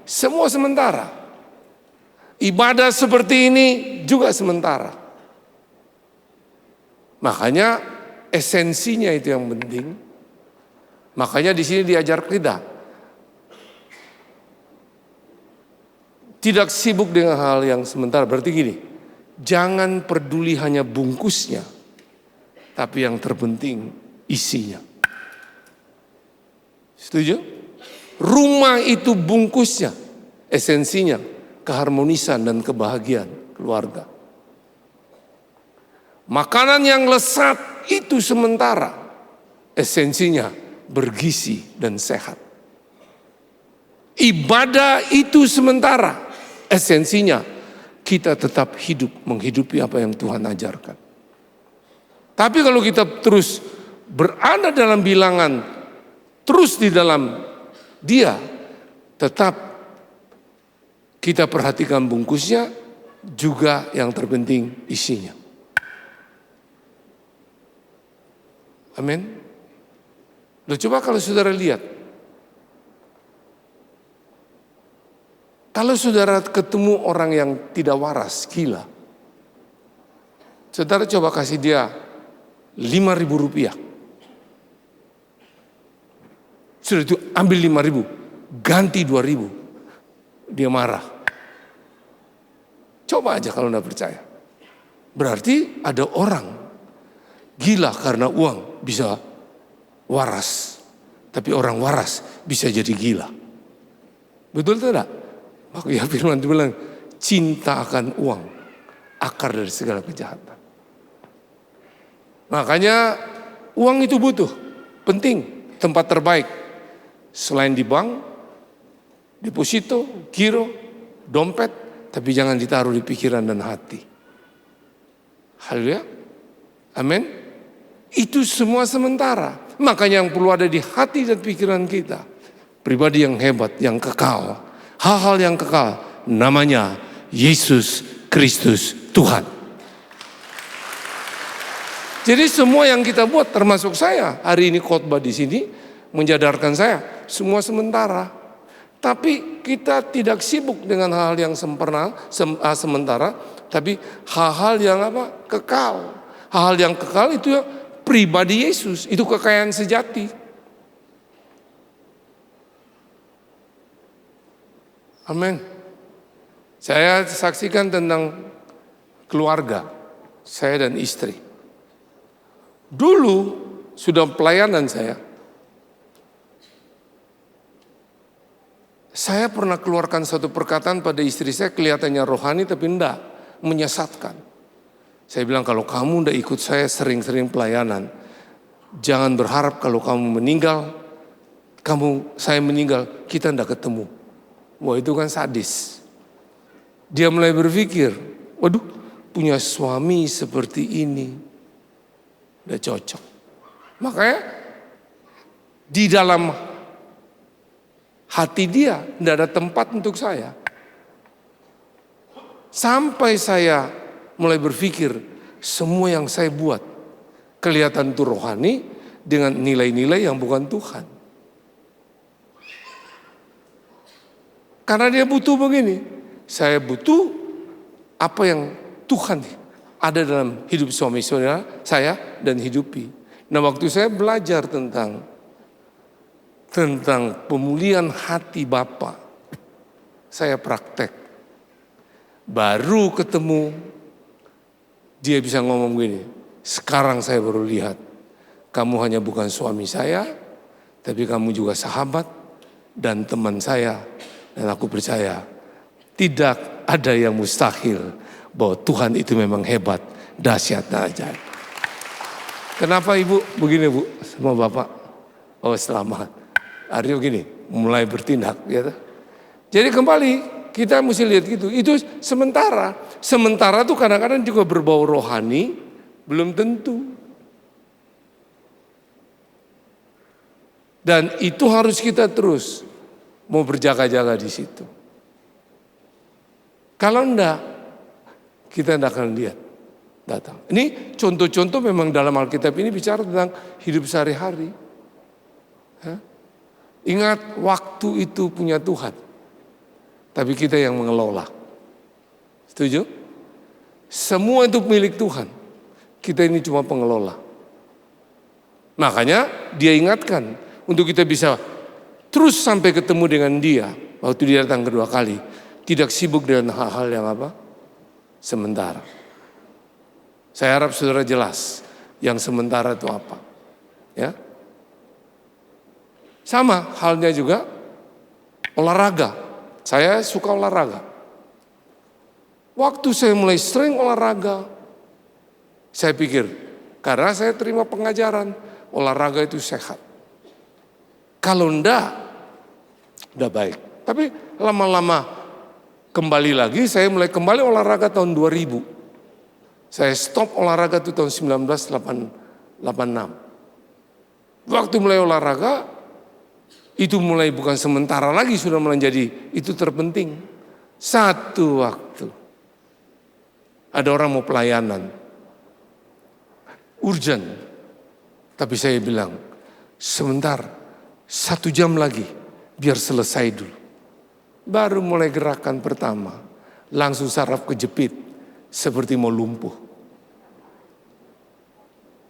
Semua sementara. Ibadah seperti ini juga sementara. Makanya esensinya itu yang penting. Makanya di sini diajar kita. Tidak sibuk dengan hal yang sementara. Berarti gini, jangan peduli hanya bungkusnya, tapi yang terpenting isinya. Setuju? Rumah itu bungkusnya, esensinya, keharmonisan dan kebahagiaan keluarga. Makanan yang lezat itu sementara, esensinya bergizi dan sehat. Ibadah itu sementara, esensinya kita tetap hidup menghidupi apa yang Tuhan ajarkan. Tapi kalau kita terus berada dalam bilangan, terus di dalam dia tetap kita perhatikan bungkusnya, juga yang terpenting isinya. Amin. Loh, coba kalau saudara lihat, kalau saudara ketemu orang yang tidak waras, gila, saudara coba kasih dia 5.000 rupiah. Sudah itu ambil 5.000, ganti 2.000. Dia marah. Coba aja kalau enggak percaya. Berarti ada orang gila karena uang bisa waras. Tapi orang waras bisa jadi gila. Betul tidak? Makanya firman itu bilang, cinta akan uang, akar dari segala kejahatan. Makanya uang itu butuh, penting, tempat terbaik. Selain di bank, deposito, giro, dompet, tapi jangan ditaruh di pikiran dan hati. Haleluya. Amin. Itu semua sementara. Makanya yang perlu ada di hati dan pikiran kita, pribadi yang hebat, yang kekal. Hal-hal yang kekal, namanya Yesus Kristus Tuhan. Jadi semua yang kita buat, termasuk saya, hari ini khotbah di sini, menjadarkan saya, semua sementara. Tapi kita tidak sibuk dengan hal yang sementara, tapi hal-hal yang kekal. Hal-hal yang kekal itu ya pribadi Yesus, itu kekayaan sejati. Amin. Saya saksikan tentang keluarga, saya dan istri. Dulu sudah pelayanan saya pernah keluarkan satu perkataan pada istri saya, kelihatannya rohani tapi enggak, menyesatkan. Saya bilang, kalau kamu enggak ikut saya sering-sering pelayanan, jangan berharap kalau kamu meninggal, saya meninggal, kita enggak ketemu. Wah, itu kan sadis. Dia mulai berpikir, waduh, punya suami seperti ini, enggak cocok. Makanya di dalam hati dia tidak ada tempat untuk saya. Sampai saya mulai berpikir, semua yang saya buat kelihatan itu rohani dengan nilai-nilai yang bukan Tuhan. Karena dia butuh begini, saya butuh apa yang Tuhan ada dalam hidup suami saya dan hidupi. Nah, waktu saya belajar tentang pemulihan hati Bapa, saya praktek. Baru ketemu, dia bisa ngomong gini, sekarang saya baru lihat, kamu hanya bukan suami saya, tapi kamu juga sahabat dan teman saya. Dan aku percaya, tidak ada yang mustahil, bahwa Tuhan itu memang hebat, dahsyat dan ajaib. Kenapa ibu begini bu sama bapak? Oh, selamat. Artinya begini, mulai bertindak gitu. Jadi kembali kita mesti lihat gitu. Itu sementara. Sementara tuh kadang-kadang juga berbau rohani, belum tentu. Dan itu harus kita terus mau berjaga-jaga di situ. Kalau enggak, kita enggak akan lihat datang. Ini contoh-contoh memang dalam Alkitab ini bicara tentang hidup sehari-hari. Ingat, waktu itu punya Tuhan, tapi kita yang mengelola. Setuju? Semua itu milik Tuhan. Kita ini cuma pengelola. Makanya dia ingatkan, untuk kita bisa terus sampai ketemu dengan dia, waktu dia datang kedua kali, tidak sibuk dengan hal-hal yang sementara. Saya harap saudara jelas, yang sementara itu apa. Ya. Sama halnya juga olahraga. Saya suka olahraga. Waktu saya mulai sering olahraga, saya pikir, karena saya terima pengajaran, olahraga itu sehat. Kalau enggak baik. Tapi lama-lama kembali lagi, saya mulai kembali olahraga tahun 2000. Saya stop olahraga itu tahun 1986. Waktu mulai olahraga, Itu mulai bukan sementara lagi, sudah menjadi itu terpenting. Satu waktu ada orang mau pelayanan, urgent. Tapi saya bilang, sebentar, 1 jam lagi, biar selesai dulu. Baru mulai gerakan pertama, langsung saraf kejepit, seperti mau lumpuh.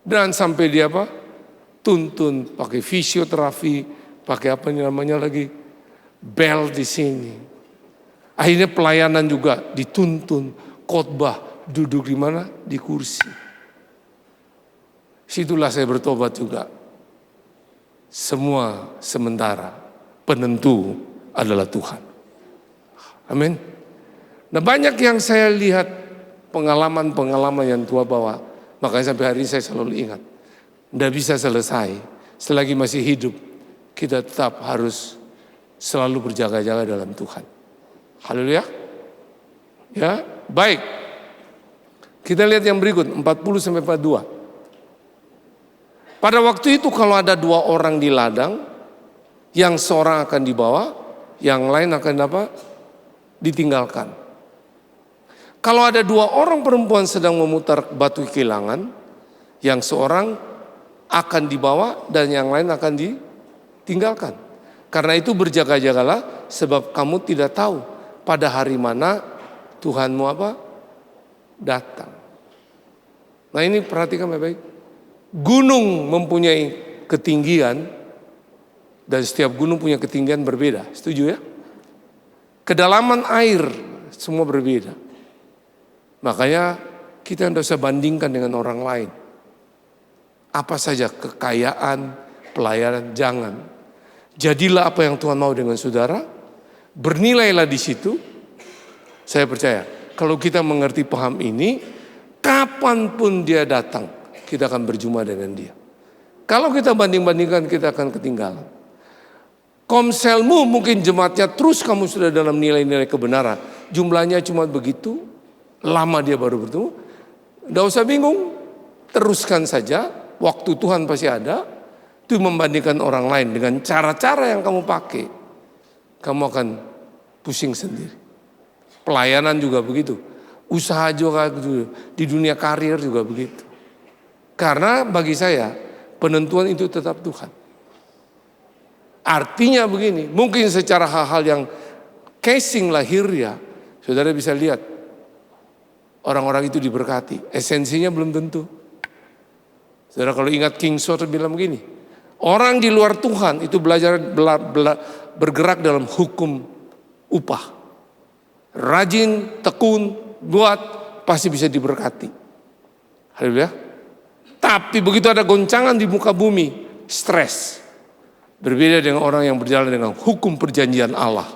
Dan sampai dia apa? Tuntun, pakai fisioterapi, pakai apa namanya lagi, bel di sini. Akhirnya pelayanan juga dituntun, khotbah, duduk di mana? Di kursi. Situlah saya bertobat juga. Semua sementara, penentu adalah Tuhan. Amin. Nah, banyak yang saya lihat pengalaman-pengalaman yang Tuhan bawa. Makanya sampai hari ini saya selalu ingat. Tidak bisa selesai. Selagi masih hidup, kita tetap harus selalu berjaga-jaga dalam Tuhan. Haleluya. Ya, baik. Kita lihat yang berikut, 40-42. Pada waktu itu kalau ada 2 orang di ladang, yang seorang akan dibawa, yang lain akan apa? Ditinggalkan. Kalau ada 2 orang perempuan sedang memutar batu kilangan, yang seorang akan dibawa dan yang lain akan ditinggalkan. Karena itu berjaga-jagalah, sebab kamu tidak tahu pada hari mana Tuhanmu apa? Datang. Nah, ini perhatikan baik-baik. Gunung mempunyai ketinggian dan setiap gunung punya ketinggian berbeda. Setuju ya? Kedalaman air semua berbeda. Makanya kita tidak usah bandingkan dengan orang lain. Apa saja kekayaan, pelayanan, jangan. Jadilah apa yang Tuhan mau dengan saudara. Bernilailah di situ. Saya percaya kalau kita mengerti paham ini, kapanpun dia datang, kita akan berjumpa dengan dia. Kalau kita banding-bandingkan, kita akan ketinggalan. Komselmu mungkin jemaatnya terus kamu sudah dalam nilai-nilai kebenaran. Jumlahnya cuma begitu, lama dia baru bertemu. Tidak usah bingung, teruskan saja. Waktu Tuhan pasti ada. Itu membandingkan orang lain dengan cara-cara yang kamu pakai. Kamu akan pusing sendiri. Pelayanan juga begitu. Usaha juga begitu. Di dunia karir juga begitu. Karena bagi saya penentuan itu tetap Tuhan. Artinya begini, mungkin secara hal-hal yang casing lahirnya, saudara bisa lihat orang-orang itu diberkati. Esensinya belum tentu. Saudara kalau ingat King Saul bilang begini, orang di luar Tuhan itu belajar bergerak dalam hukum upah. Rajin, tekun, buat, pasti bisa diberkati. Haleluya. Tapi begitu ada goncangan di muka bumi, stres. Berbeda dengan orang yang berjalan dengan hukum perjanjian Allah.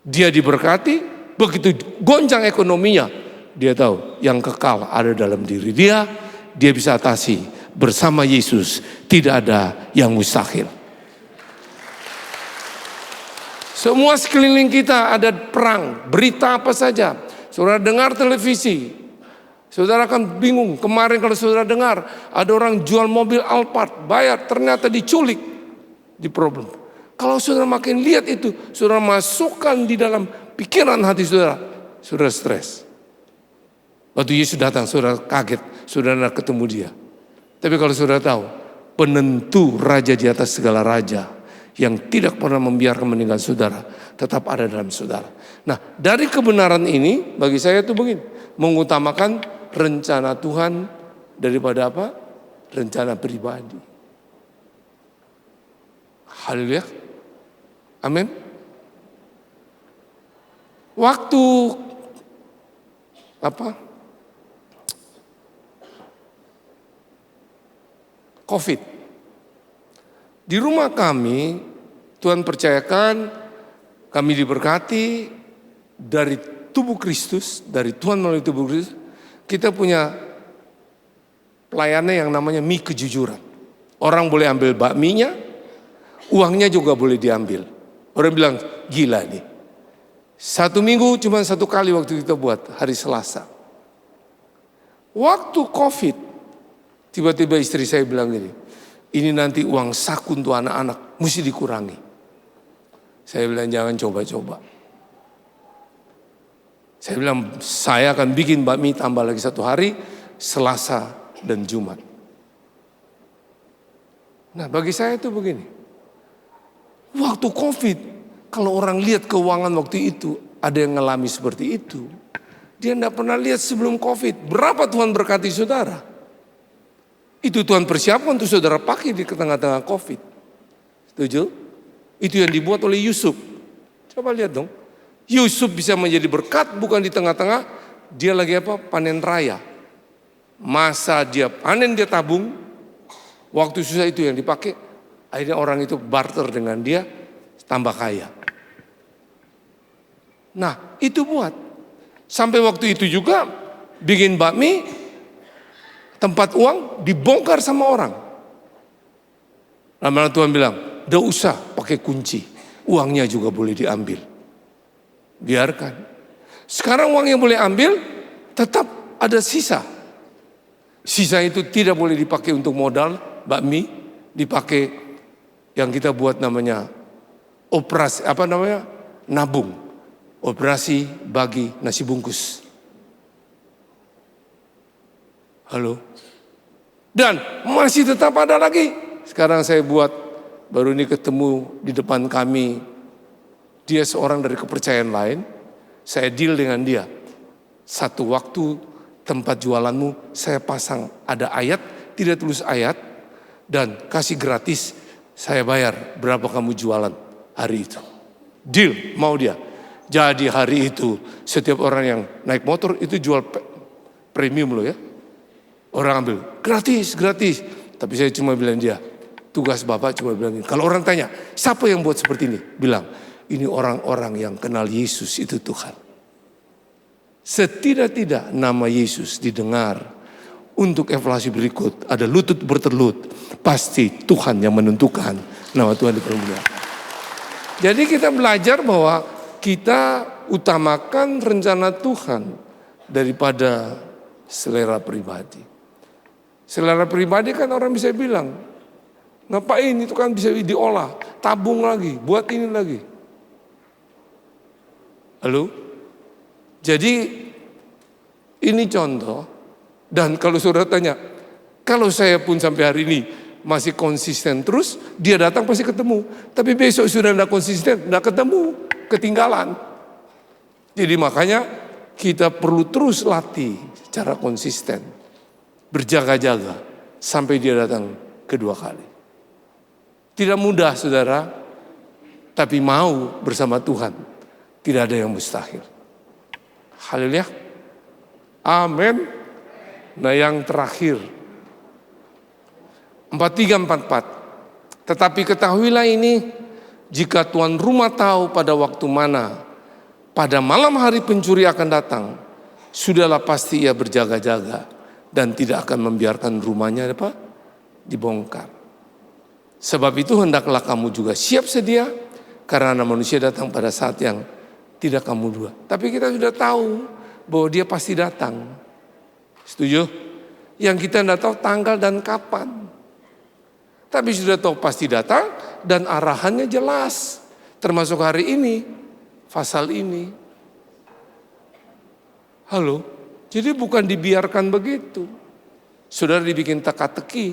Dia diberkati, begitu goncang ekonominya, dia tahu yang kekal ada dalam diri dia bisa atasi. Bersama Yesus tidak ada yang mustahil. Semua sekeliling kita ada perang, berita apa saja. Saudara dengar televisi, saudara akan bingung. Kemarin kalau saudara dengar ada orang jual mobil Alphard, bayar, ternyata diculik, di problem. Kalau saudara makin lihat itu, saudara masukkan di dalam pikiran hati saudara, saudara stres. Waktu Yesus datang, saudara kaget, saudara ketemu dia. Tapi kalau saudara tahu, penentu raja di atas segala raja, yang tidak pernah membiarkan meninggal saudara, tetap ada dalam saudara. Nah, dari kebenaran ini, bagi saya itu begini, mengutamakan rencana Tuhan daripada apa? Rencana pribadi. Haleluya. Amin. Waktu COVID. Di rumah kami, Tuhan percayakan kami diberkati dari tubuh Kristus, dari Tuhan melalui tubuh Kristus. Kita punya pelayanan yang namanya mie kejujuran. Orang boleh ambil bakminya, uangnya juga boleh diambil. Orang bilang, gila nih. 1 minggu cuma 1 kali waktu kita buat, hari Selasa. Waktu COVID, tiba-tiba istri saya bilang gini, ini nanti uang saku untuk anak-anak mesti dikurangi. Saya bilang jangan coba-coba. Saya bilang saya akan bikin bakmi tambah lagi 1 hari, Selasa dan Jumat. Nah bagi saya itu begini. Waktu COVID, kalau orang lihat keuangan waktu itu, ada yang ngalami seperti itu. Dia tidak pernah lihat sebelum COVID. Berapa Tuhan berkati saudara? Itu Tuhan persiapkan untuk saudara pakai di tengah-tengah COVID. Setuju? Itu yang dibuat oleh Yusuf. Coba lihat dong. Yusuf bisa menjadi berkat bukan di tengah-tengah. Dia lagi apa? Panen raya. Masa dia panen dia tabung. Waktu susah itu yang dipakai. Akhirnya orang itu barter dengan dia. Tambah kaya. Nah itu buat. Sampai waktu itu juga bikin bakmi. Tempat uang dibongkar sama orang. Lama-lama Tuhan bilang, udah usah pakai kunci. Uangnya juga boleh diambil. Biarkan. Sekarang uang yang boleh ambil, tetap ada sisa. Sisa itu tidak boleh dipakai untuk modal, bakmi. Dipakai yang kita buat namanya operasi, nabung. Operasi bagi nasi bungkus. Halo. Dan masih tetap ada lagi. Sekarang saya buat, baru ini ketemu di depan kami. Dia seorang dari kepercayaan lain. Saya deal dengan dia. Satu waktu tempat jualanmu saya pasang ada ayat, tidak tulis ayat. Dan kasih gratis, saya bayar berapa kamu jualan hari itu. Deal, mau dia. Jadi hari itu setiap orang yang naik motor itu jual premium loh ya. Orang ambil, gratis. Tapi saya cuma bilang dia, tugas Bapak cuma bilang ini. Kalau orang tanya, siapa yang buat seperti ini? Bilang, ini orang-orang yang kenal Yesus itu Tuhan. Setidak-tidak nama Yesus didengar. Untuk evaluasi berikut, ada lutut bertelut. Pasti Tuhan yang menentukan nama Tuhan dipermuliakan. Jadi kita belajar bahwa kita utamakan rencana Tuhan daripada selera pribadi. Selera pribadi kan orang bisa bilang, ngapain itu kan bisa diolah, tabung lagi, buat ini lagi. Halo? Jadi ini contoh, dan kalau saudara tanya, kalau saya pun sampai hari ini masih konsisten terus, dia datang pasti ketemu. Tapi besok sudah tidak konsisten, tidak ketemu, ketinggalan. Jadi makanya kita perlu terus latih secara konsisten. Berjaga-jaga sampai dia datang kedua kali. Tidak mudah saudara, tapi mau bersama Tuhan. Tidak ada yang mustahil. Haleluya. Amin. Nah yang terakhir. 4344. Tetapi ketahuilah ini, jika tuan rumah tahu pada waktu mana, pada malam hari pencuri akan datang, sudahlah pasti ia berjaga-jaga. Dan tidak akan membiarkan rumahnya dibongkar. Sebab itu hendaklah kamu juga siap sedia, karena anak manusia datang pada saat yang tidak kamu duga. Tapi kita sudah tahu bahwa dia pasti datang. Setuju? Yang kita tidak tahu tanggal dan kapan. Tapi sudah tahu pasti datang dan arahannya jelas. Termasuk hari ini, pasal ini. Halo? Jadi bukan dibiarkan begitu. Saudara dibikin teka-teki.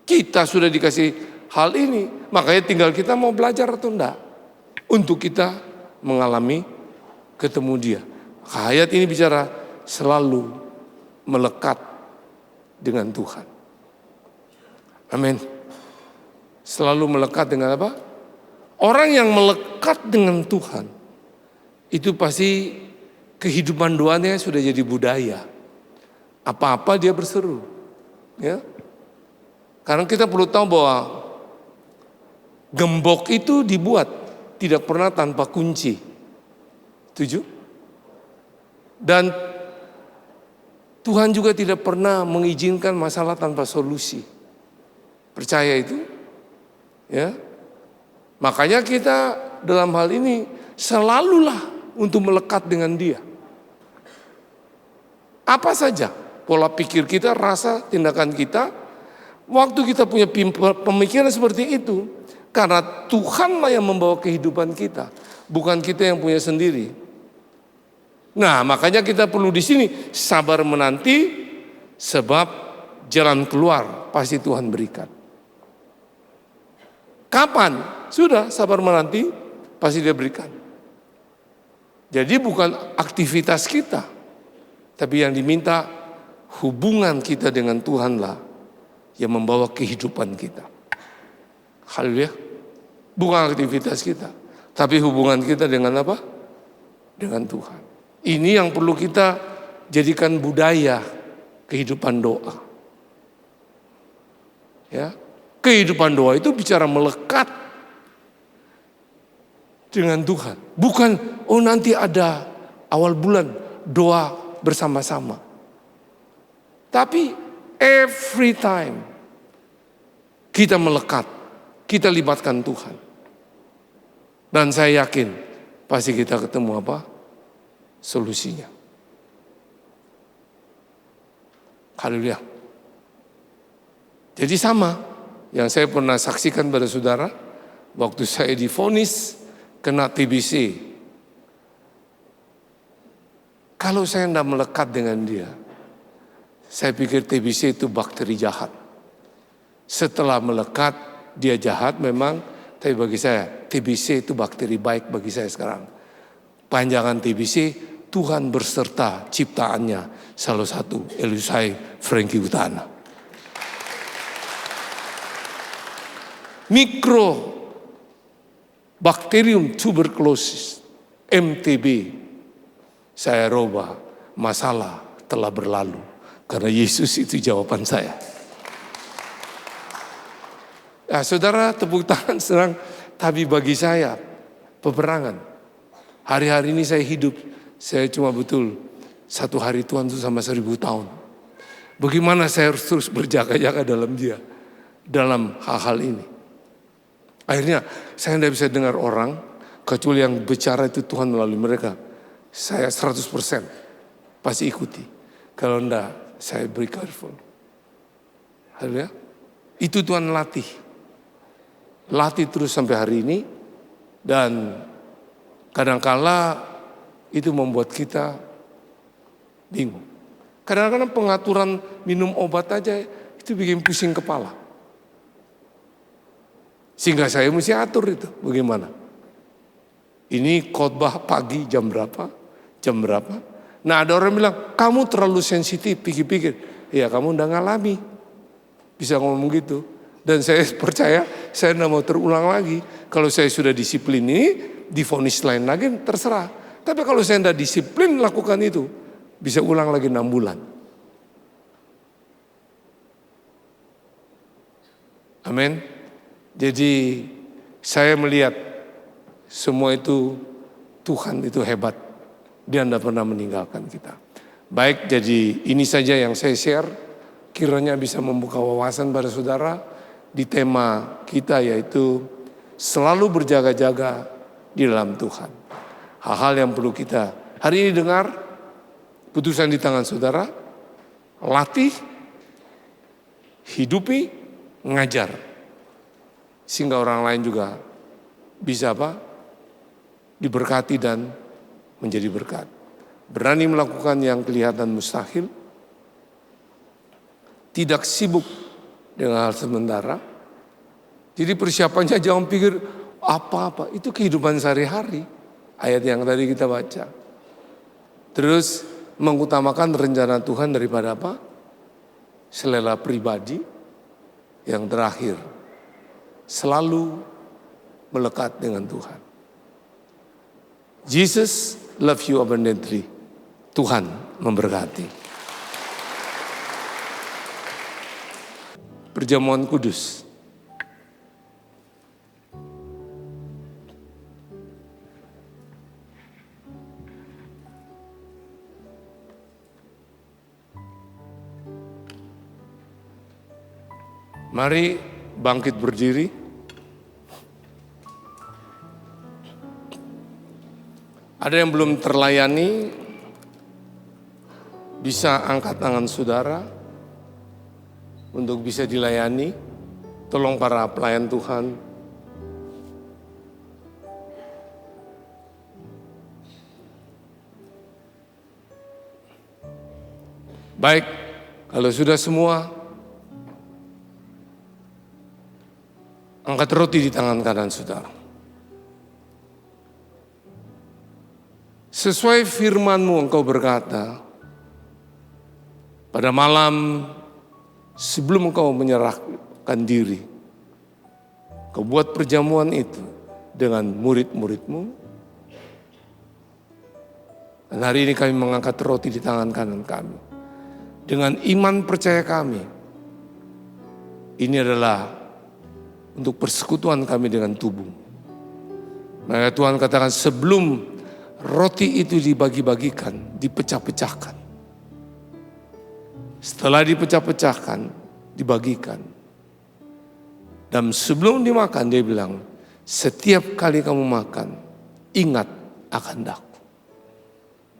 Kita sudah dikasih hal ini. Makanya tinggal kita mau belajar atau enggak. Untuk kita mengalami ketemu dia. Ayat ini bicara selalu melekat dengan Tuhan. Amin. Selalu melekat dengan apa? Orang yang melekat dengan Tuhan. Itu pasti kehidupan doanya sudah jadi budaya. Apa-apa dia berseru. Ya. Karena kita perlu tahu bahwa gembok itu dibuat tidak pernah tanpa kunci. Setuju? Dan Tuhan juga tidak pernah mengizinkan masalah tanpa solusi. Percaya itu? Ya. Makanya kita dalam hal ini selalulah untuk melekat dengan dia. Apa saja pola pikir kita, rasa, tindakan kita, Waktu kita punya pemikiran seperti itu, karena Tuhanlah yang membawa kehidupan kita, bukan kita yang punya sendiri. Nah, makanya kita perlu di sini sabar menanti, sebab jalan keluar pasti Tuhan berikan. Kapan? Sudah sabar menanti, pasti Dia berikan. Jadi bukan aktivitas kita, tapi yang diminta hubungan kita dengan Tuhanlah yang membawa kehidupan kita. Haleluya. Bukan aktivitas kita, tapi hubungan kita dengan apa? Dengan Tuhan. Ini yang perlu kita jadikan budaya kehidupan doa. Ya. Kehidupan doa itu bicara melekat dengan Tuhan. Bukan nanti ada awal bulan doa bersama-sama. Tapi every time kita melekat, kita libatkan Tuhan. Dan saya yakin pasti kita ketemu apa? Solusinya. Haleluya. Jadi sama yang saya pernah saksikan pada saudara, waktu saya divonis kena TBC. Kalau saya tidak melekat dengan dia, saya pikir TBC itu bakteri jahat. Setelah melekat, dia jahat memang, tapi bagi saya TBC itu bakteri baik bagi saya sekarang. Panjangan TBC, Tuhan berserta ciptaannya, salah satu Elusai Frankie Utana. Mikrobacterium tuberculosis, MTB, saya rubah, masalah telah berlalu. Karena Yesus itu jawaban saya. Nah, saudara, tepuk tangan senang, tapi bagi saya peperangan. Hari-hari ini saya hidup, saya cuma betul satu hari Tuhan itu sama 1000 tahun. Bagaimana saya harus terus berjaga-jaga dalam dia, dalam hal-hal ini. Akhirnya saya tidak bisa dengar orang, kecuali yang bicara itu Tuhan melalui mereka. Saya 100% pasti ikuti. Kalau enggak, saya beri careful. Haleluya. Itu Tuhan latih. Latih terus sampai hari ini. Dan kadangkala itu membuat kita bingung. Kadang-kadang pengaturan minum obat aja itu bikin pusing kepala. Sehingga saya mesti atur itu. Bagaimana? Ini khotbah pagi jam berapa? Jam berapa? Nah, ada orang bilang, kamu terlalu sensitif, pikir-pikir. Ya, kamu udah ngalami. Bisa ngomong gitu. Dan saya percaya, saya tidak mau terulang lagi. Kalau saya sudah disiplin ini, divonis lain lagi, terserah. Tapi kalau saya tidak disiplin lakukan itu, bisa ulang lagi 6 bulan. Amin. Jadi saya melihat semua itu Tuhan itu hebat. Dia tidak pernah meninggalkan kita. Baik, jadi ini saja yang saya share. Kiranya bisa membuka wawasan pada saudara di tema kita, yaitu selalu berjaga-jaga di dalam Tuhan. Hal-hal yang perlu kita hari ini dengar, putusan di tangan saudara, latih, hidupi, ngajar. Sehingga orang lain juga bisa apa? Diberkati dan menjadi berkat. Berani melakukan yang kelihatan mustahil. Tidak sibuk dengan hal sementara. Jadi persiapannya jangan pikir apa-apa. Itu kehidupan sehari-hari. Ayat yang tadi kita baca. Terus mengutamakan rencana Tuhan daripada apa? Selera pribadi. Yang terakhir, selalu melekat dengan Tuhan. Jesus love you abundantly. Tuhan memberkati. Perjamuan kudus. Mari bangkit berdiri. Ada yang belum terlayani, bisa angkat tangan saudara. untuk bisa dilayani. Tolong para pelayan Tuhan. Baik, kalau sudah semua, angkat roti di tangan kanan saudara. Sesuai firman-Mu Engkau berkata, pada malam sebelum Engkau menyerahkan diri, Engkau buat perjamuan itu dengan murid-murid-Mu. Dan hari ini kami mengangkat roti di tangan kanan kami. Dengan iman percaya kami, ini adalah untuk persekutuan kami dengan tubuh. Maka Tuhan katakan sebelum roti itu dibagi-bagikan, dipecah-pecahkan. Setelah dipecah-pecahkan, dibagikan. Dan sebelum dimakan dia bilang, setiap kali kamu makan, ingat akan daku.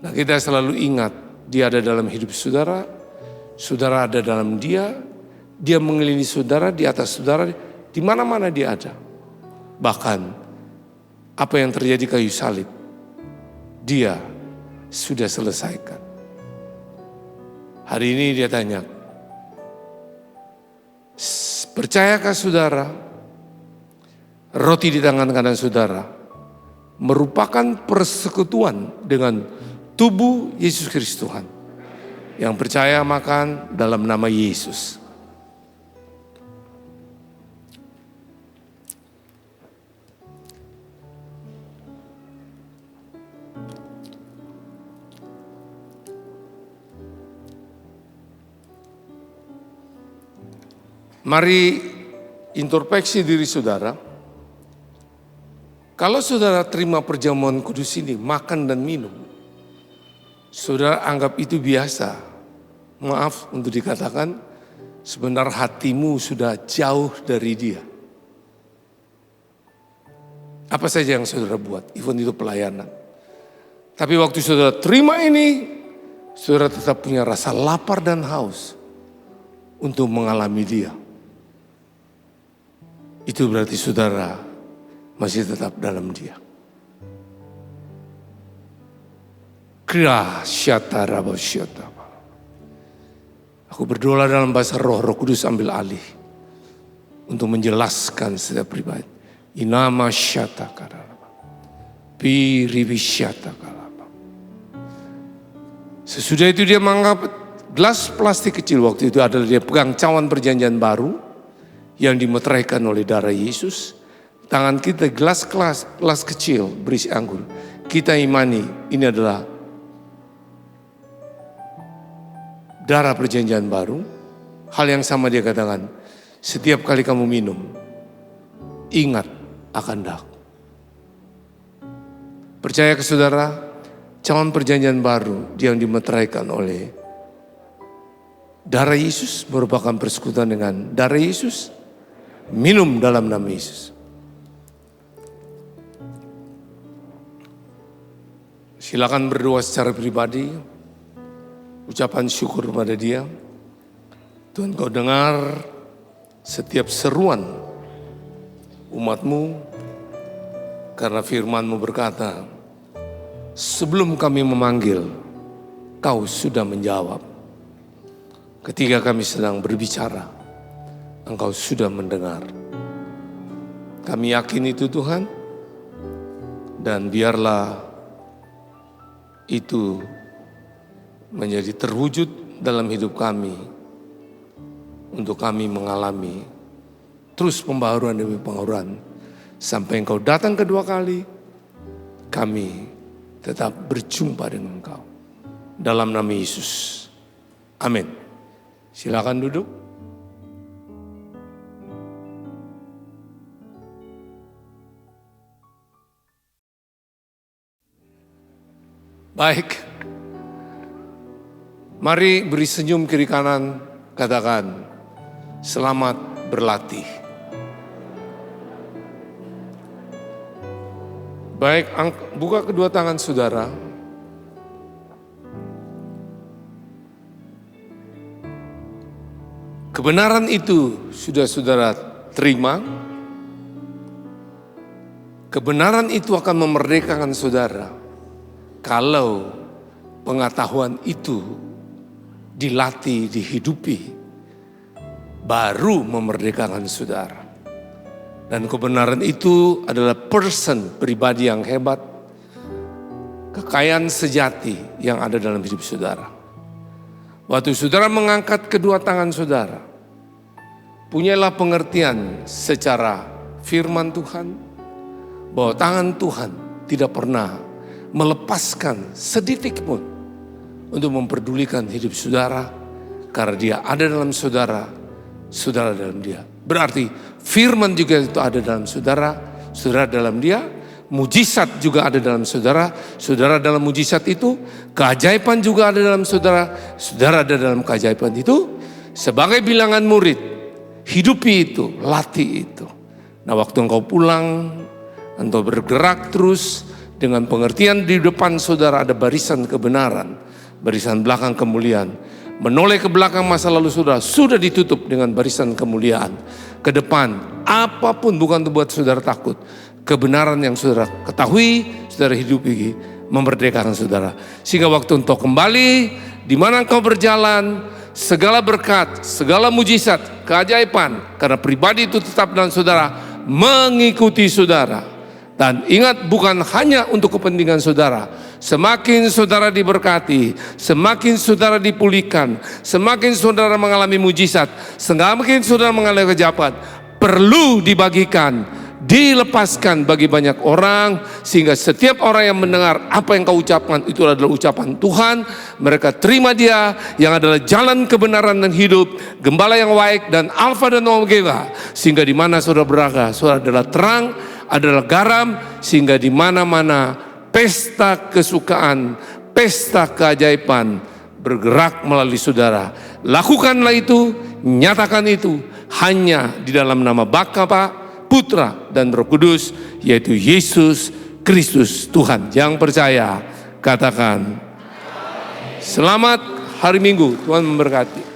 Nah kita selalu ingat, dia ada dalam hidup saudara, saudara ada dalam dia mengelilingi saudara, di atas saudara, di mana-mana dia ada. Bahkan apa yang terjadi kayu salib, dia sudah selesaikan. Hari ini dia tanya, percayakah saudara, roti di tangan kanan saudara merupakan persekutuan dengan tubuh Yesus Kristus Tuhan. Yang percaya makan dalam nama Yesus. Mari introspeksi diri saudara. Kalau saudara terima perjamuan kudus ini, makan dan minum, saudara anggap itu biasa. Maaf untuk dikatakan, sebenarnya hatimu sudah jauh dari dia. Apa saja yang saudara buat, even itu pelayanan. Tapi waktu saudara terima ini, saudara tetap punya rasa lapar dan haus untuk mengalami dia. Itu berarti saudara masih tetap dalam dia. Aku berdoa dalam bahasa roh kudus ambil alih untuk menjelaskan setiap pribadi. Inama syata karaba. Piribi syata karaba. Sesudah itu dia menganggap gelas plastik kecil, waktu itu adalah dia pegang cawan perjanjian baru yang dimeteraikan oleh darah Yesus. Tangan kita gelas kecil berisi anggur. Kita imani ini adalah darah perjanjian baru. Hal yang sama dia katakan, setiap kali kamu minum, ingat akan daku. Percaya ke saudara, cawan perjanjian baru yang dimeteraikan oleh darah Yesus merupakan persekutuan dengan darah Yesus. Minum dalam nama Yesus. Silakan berdoa secara pribadi. Ucapan syukur kepada dia. Tuhan, kau dengar setiap seruan umatmu. Karena firman-Mu berkata, sebelum kami memanggil, kau sudah menjawab. Ketika kami sedang berbicara, Engkau sudah mendengar. Kami yakin itu Tuhan. Dan biarlah itu menjadi terwujud dalam hidup kami. Untuk kami mengalami terus pembaharuan demi pembaharuan. Sampai Engkau datang kedua kali, kami tetap berjumpa dengan Engkau. Dalam nama Yesus. Amin. Silakan duduk. Baik, mari beri senyum kiri kanan, katakan, selamat berlatih. Baik, buka kedua tangan saudara. kebenaran itu sudah saudara terima, kebenaran itu akan memerdekakan saudara kalau pengetahuan itu dilatih, dihidupi, baru memerdekakan saudara. Dan kebenaran itu adalah pribadi yang hebat, kekayaan sejati yang ada dalam hidup saudara. Waktu saudara mengangkat kedua tangan saudara, punyalah pengertian secara firman Tuhan, bahwa tangan Tuhan tidak pernah melepaskan sedikit pun untuk memperdulikan hidup saudara, karena Dia ada dalam saudara, saudara dalam Dia. Berarti firman juga itu ada dalam saudara, saudara dalam Dia. Mujizat juga ada dalam saudara, saudara dalam mujizat itu. Keajaiban juga ada dalam saudara, saudara ada dalam keajaiban itu. Sebagai bilangan murid, hidupi itu, latih itu. Nah, waktu engkau pulang, engkau bergerak terus dengan pengertian di depan saudara ada barisan kebenaran, barisan belakang kemuliaan. Menoleh ke belakang masa lalu saudara sudah ditutup dengan barisan kemuliaan. Ke depan, apapun bukan untuk buat saudara takut. Kebenaran yang saudara ketahui, saudara hidupi, memerdekakan saudara. Sehingga waktu engkau kembali, di mana engkau berjalan, segala berkat, segala mujizat, keajaiban, karena pribadi itu tetap dalam saudara, mengikuti saudara. Dan ingat, bukan hanya untuk kepentingan saudara. Semakin saudara diberkati, semakin saudara dipulihkan, semakin saudara mengalami mujizat, semakin saudara mengalami keajaiban, perlu dibagikan, dilepaskan bagi banyak orang, sehingga setiap orang yang mendengar apa yang kau ucapkan itu adalah ucapan Tuhan. Mereka terima Dia yang adalah jalan kebenaran dan hidup, gembala yang baik dan alfa dan omega. Sehingga di mana saudara berada, saudara adalah terang, adalah garam, sehingga di mana-mana pesta kesukaan, pesta keajaiban bergerak melalui saudara. Lakukanlah itu, nyatakan itu hanya di dalam nama Bapa, Putra dan Roh Kudus, yaitu Yesus Kristus Tuhan. Yang percaya katakan selamat hari Minggu, Tuhan memberkati.